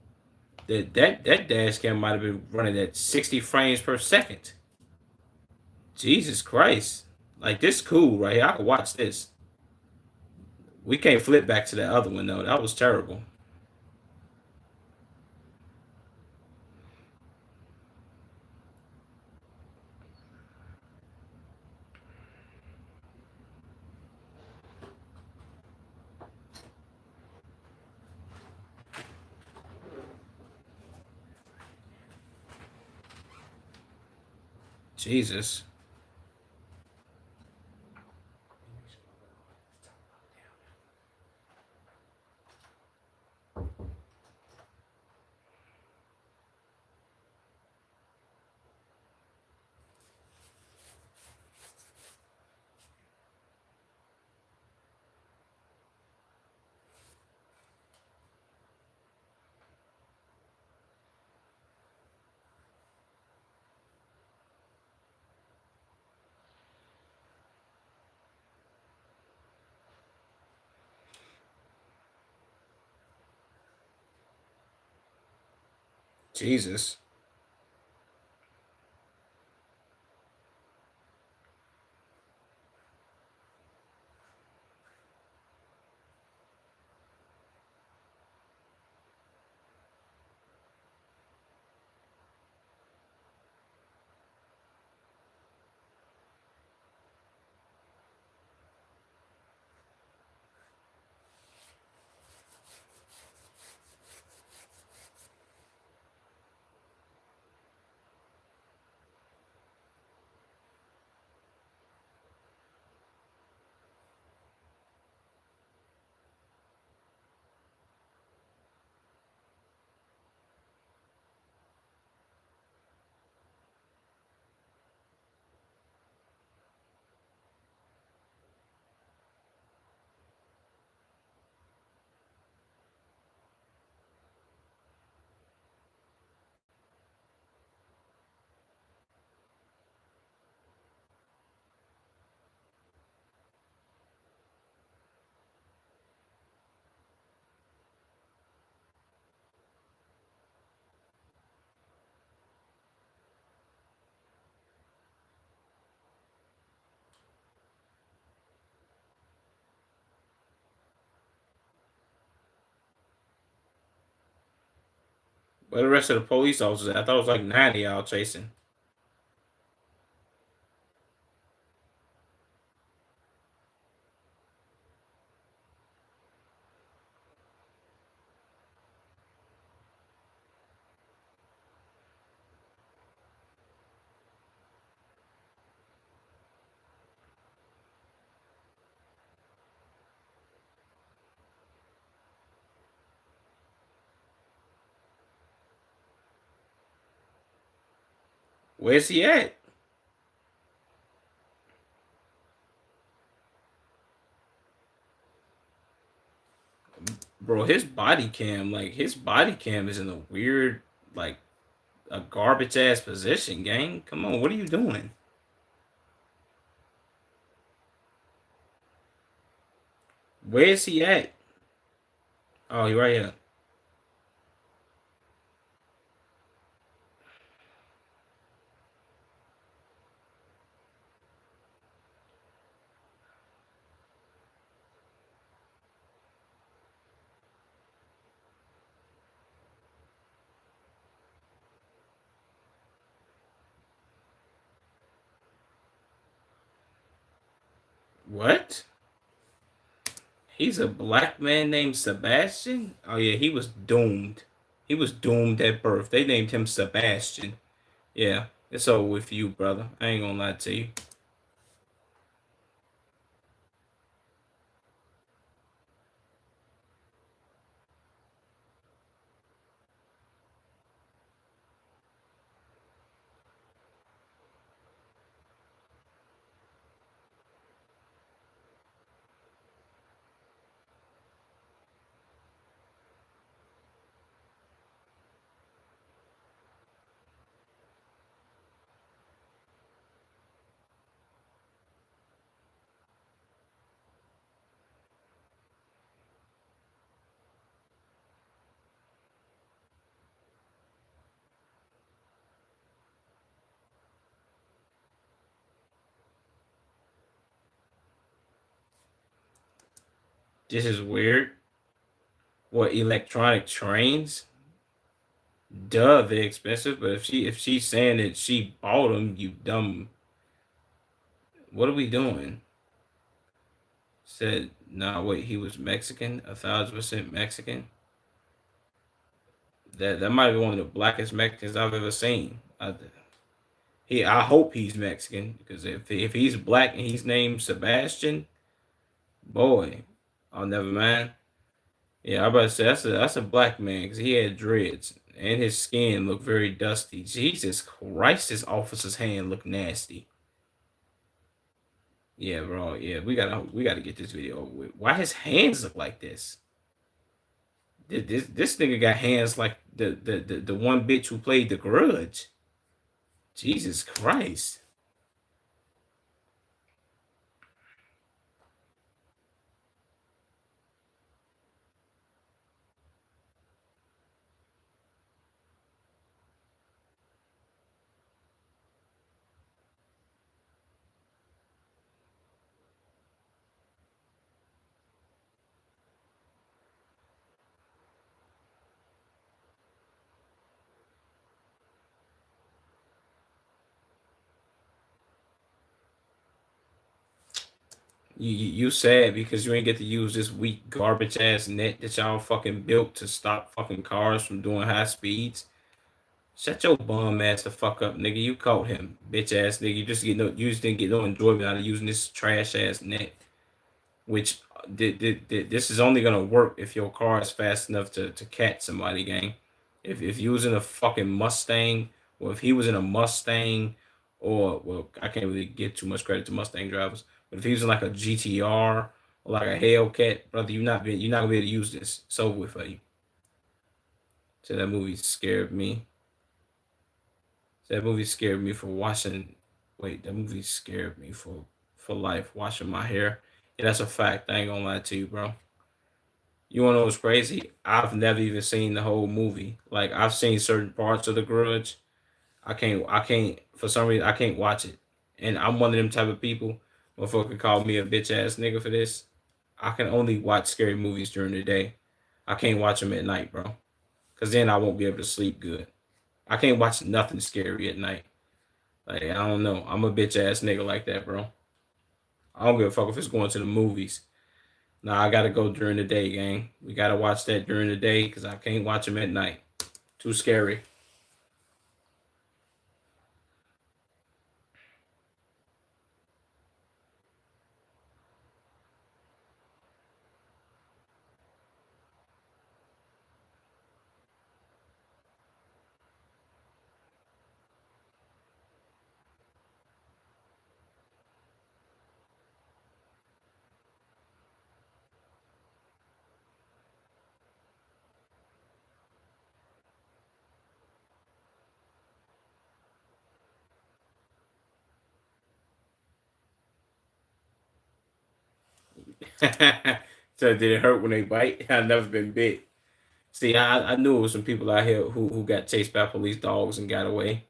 that dash cam might have been running at 60 frames per second. Jesus Christ. Like this cool right here. I could watch this. We can't flip back to that other one though. That was terrible. Jesus. Jesus. Where the rest of the police officers at? I thought it was like 90 y'all chasing. Where's he at? Bro, his body cam is in a weird, like a garbage ass position, gang. Come on, what are you doing? Where is he at? Oh, he right here. What? He's a black man named Sebastian? Oh yeah, he was doomed. He was doomed at birth. They named him Sebastian. Yeah, it's over with you, brother. I ain't gonna lie to you. This is weird. What, electronic trains? Duh, they're expensive. But if she's saying that she bought them, you dumb. What are we doing? Said, nah, wait, he was Mexican, 1,000% Mexican. That might be one of the blackest Mexicans I've ever seen. I hope he's Mexican because if he's black and he's named Sebastian, boy, I'll never mind. Yeah, I about to say that's a black man because he had dreads and his skin looked very dusty. Jesus Christ, this officer's hand looked nasty. Yeah, bro. Yeah, we gotta get this video over with. Why his hands look like this? This nigga got hands like the one bitch who played the Grudge. Jesus Christ. You sad because you ain't get to use this weak garbage ass net that y'all fucking built to stop fucking cars from doing high speeds. Shut your bum ass the fuck up, nigga. You caught him, bitch ass nigga. You just didn't get no enjoyment out of using this trash ass net. Which this is only gonna work if your car is fast enough to catch somebody, gang. If you was in a fucking Mustang, or if he was in a Mustang, or well, I can't really give too much credit to Mustang drivers, but if he was in like a GTR or like a Hellcat, brother, you're not gonna be able to use this. It's over with for you. So that movie scared me. That movie scared me for washing. Wait, that movie scared me for life. Washing my hair. Yeah, that's a fact. I ain't gonna lie to you, bro. You wanna know what's crazy? I've never even seen the whole movie. Like I've seen certain parts of The Grudge. I can't for some reason I can't watch it. And I'm one of them type of people. Motherfucker called me a bitch ass nigga for this. I can only watch scary movies during the day. I can't watch them at night, bro. Cause then I won't be able to sleep good. I can't watch nothing scary at night. Like I don't know. I'm a bitch ass nigga like that, bro. I don't give a fuck if it's going to the movies. Nah, I gotta go during the day, gang. We gotta watch that during the day because I can't watch them at night. Too scary. So did it hurt when they bite? I've never been bit. See, I knew it was some people out here who got chased by police dogs and got away.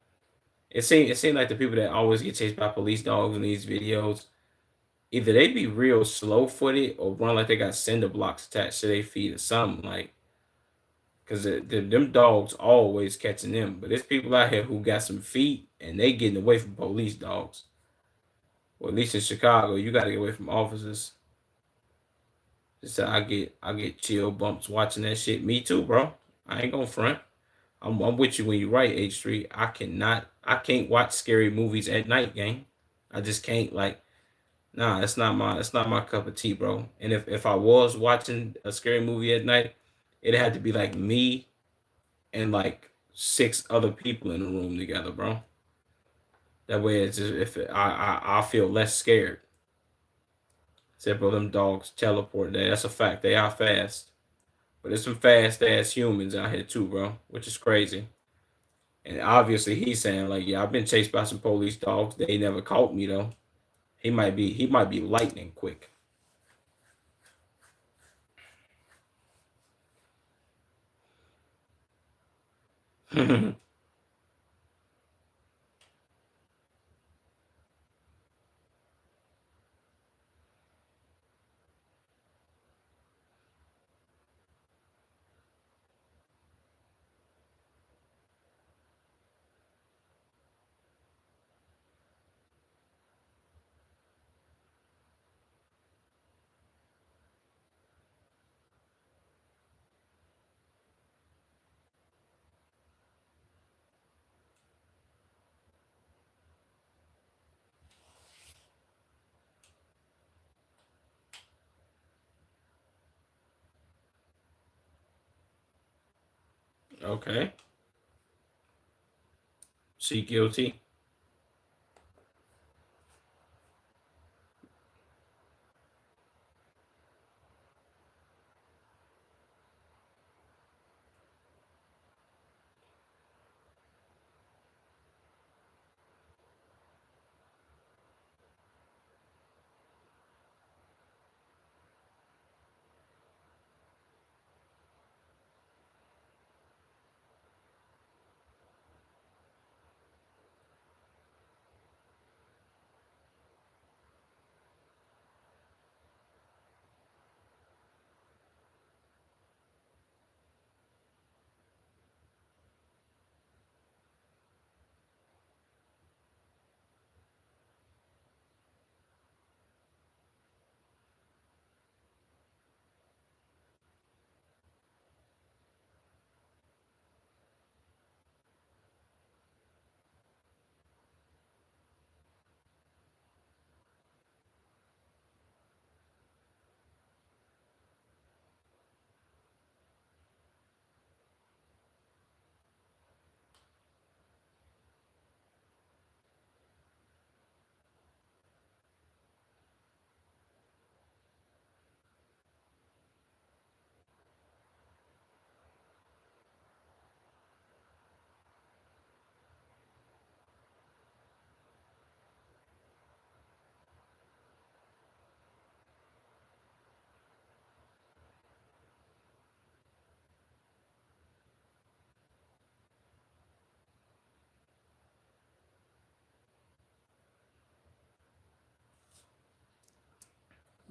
It seemed like the people that always get chased by police dogs in these videos, either they be real slow footed or run like they got cinder blocks attached to their feet or something like. Cause them dogs always catching them, but there's people out here who got some feet and they getting away from police dogs. Well, at least in Chicago, you got to get away from officers. Just I get chill bumps watching that shit. Me too, bro. I ain't gonna front. I'm with you when you right, H Street. I can't watch scary movies at night, gang. I just can't like nah, that's not my cup of tea, bro. And if I was watching a scary movie at night, it'd have to be like me and like six other people in the room together, bro. That way it's just if I feel less scared. Except for them dogs teleport. That's a fact. They are fast. But there's some fast ass humans out here too, bro, which is crazy. And obviously he's saying like, yeah, I've been chased by some police dogs. They never caught me though. He might be lightning quick. Okay. See guilty.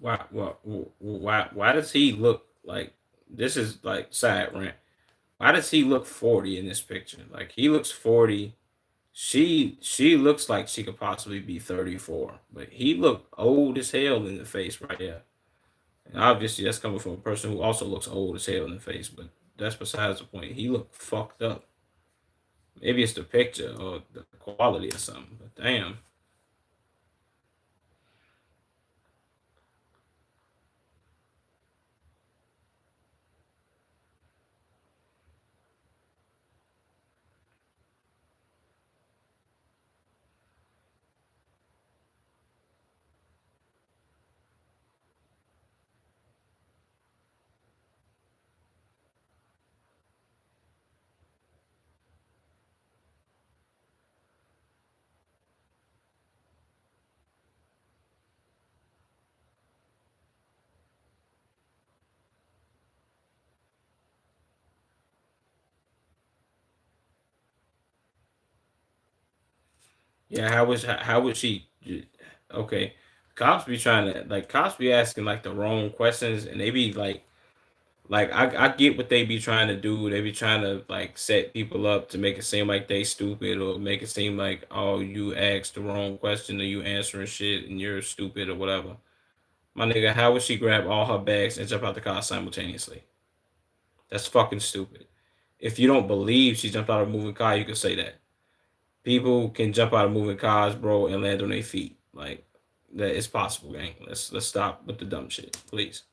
Why does he look like this is like side rant? Why does he look 40 in this picture? Like he looks 40. She looks like she could possibly be 34, but he looked old as hell in the face right there. And obviously that's coming from a person who also looks old as hell in the face, but that's besides the point. He looked fucked up. Maybe it's the picture or the quality or something, but damn. Yeah, how would she? Okay, cops be trying to like cops be asking like the wrong questions, and they be like I get what they be trying to do. They be trying to like set people up to make it seem like they stupid or make it seem like oh you asked the wrong question or you answering shit and you're stupid or whatever. My nigga, how would she grab all her bags and jump out the car simultaneously? That's fucking stupid. If you don't believe she jumped out of a moving car, you can say that. People can jump out of moving cars, bro, and land on their feet. Like that is possible, gang. Let's stop with the dumb shit, please.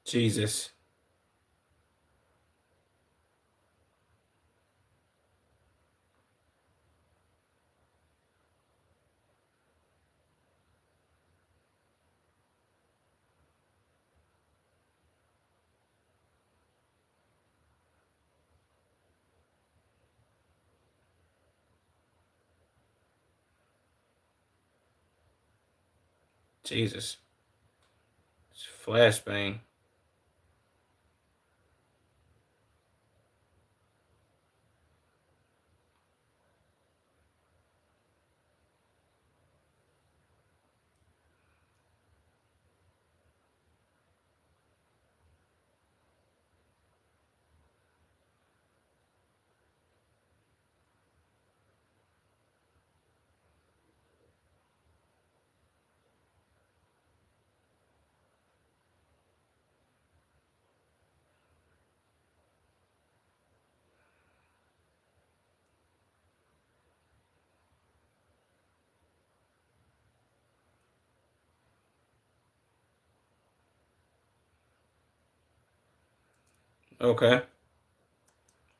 Jesus. Jesus. Flashbang. Okay.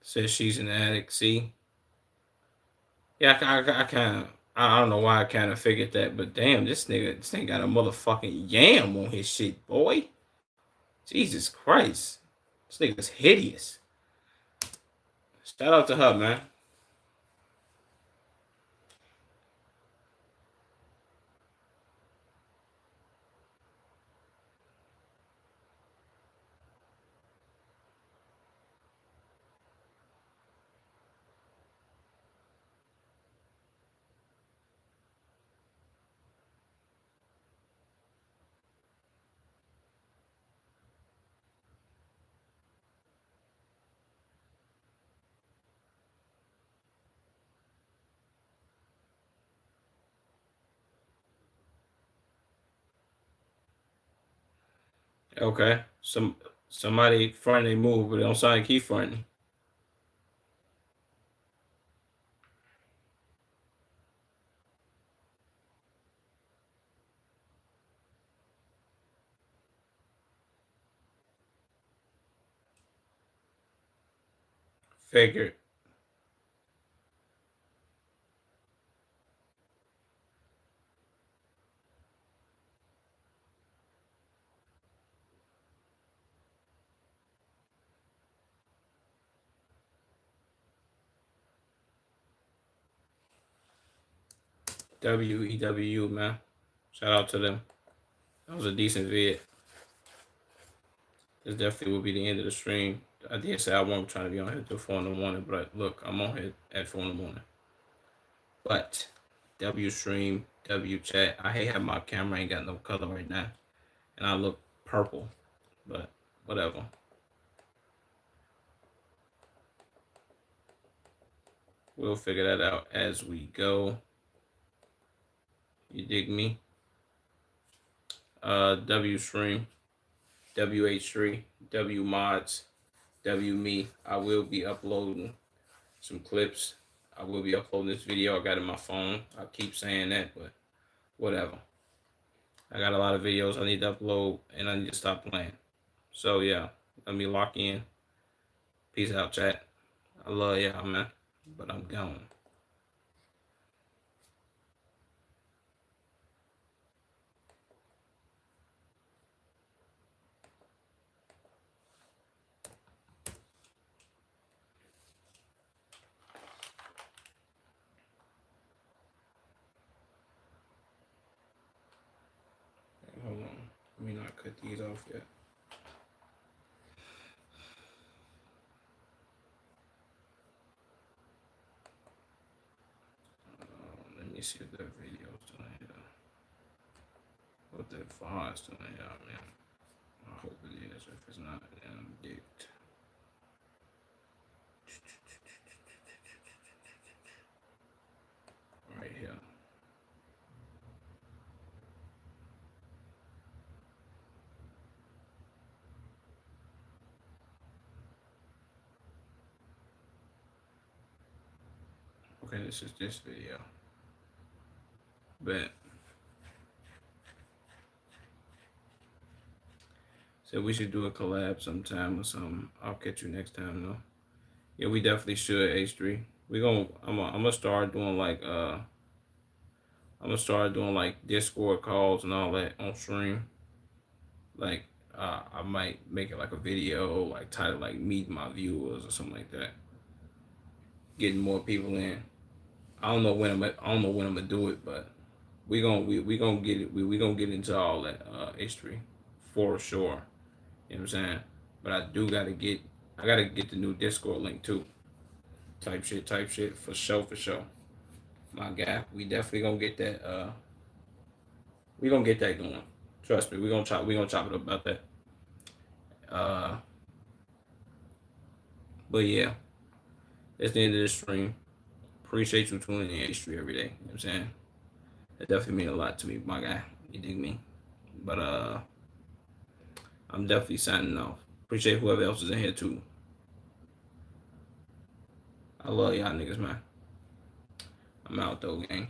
Says she's an addict. See? Yeah, I kind of. I don't know why I kind of figured that, but damn, this nigga got a motherfucking yam on his shit, boy. Jesus Christ. This nigga's hideous. Shout out to her, man. Okay. Somebody fronting they move, but it don't sound like he fronting. Figured. WEW, man. Shout out to them. That was a decent vid. This definitely will be the end of the stream. I did say I wasn't trying to be on here till 4 in the morning, but look, I'm on here at 4 in the morning. But W stream, W chat. I hate having my camera ain't got no color right now, and I look purple. But whatever. We'll figure that out as we go. You dig me? W stream, WH3, W mods, W me. I will be uploading some clips. I will be uploading this video I got in my phone. I keep saying that, but whatever. I got a lot of videos I need to upload, and I need to stop playing. So yeah, let me lock in. Peace out, chat. I love y'all, man. But I'm gone. Hold on. Let me not cut these off yet. Let me see if that video's doing here. What that file's doing here, man. I hope it is. If it's not, then I'm dicked. Right here. Okay, this is this video. Bet. So we should do a collab sometime or something. I'll catch you next time though. Yeah, we definitely should, H3. I'm gonna start doing like Discord calls and all that on stream. Like I might make it like a video, like title like meet my viewers or something like that. Getting more people in. I don't know when I'm gonna do it, but we gonna get it. We gonna get into all that H3. for sure. You know what I'm saying? But I gotta get the new Discord link too. Type shit, for sure, for sure. My guy, we definitely gonna get that. We gonna get that going. Trust me, we gonna chop it up about that. Uh, but yeah, that's the end of the stream. Appreciate you tuning in H3 every day. You know what I'm saying? It definitely means a lot to me, my guy. You dig me? But I'm definitely signing off. Appreciate whoever else is in here too. I love y'all niggas, man. I'm out though, gang.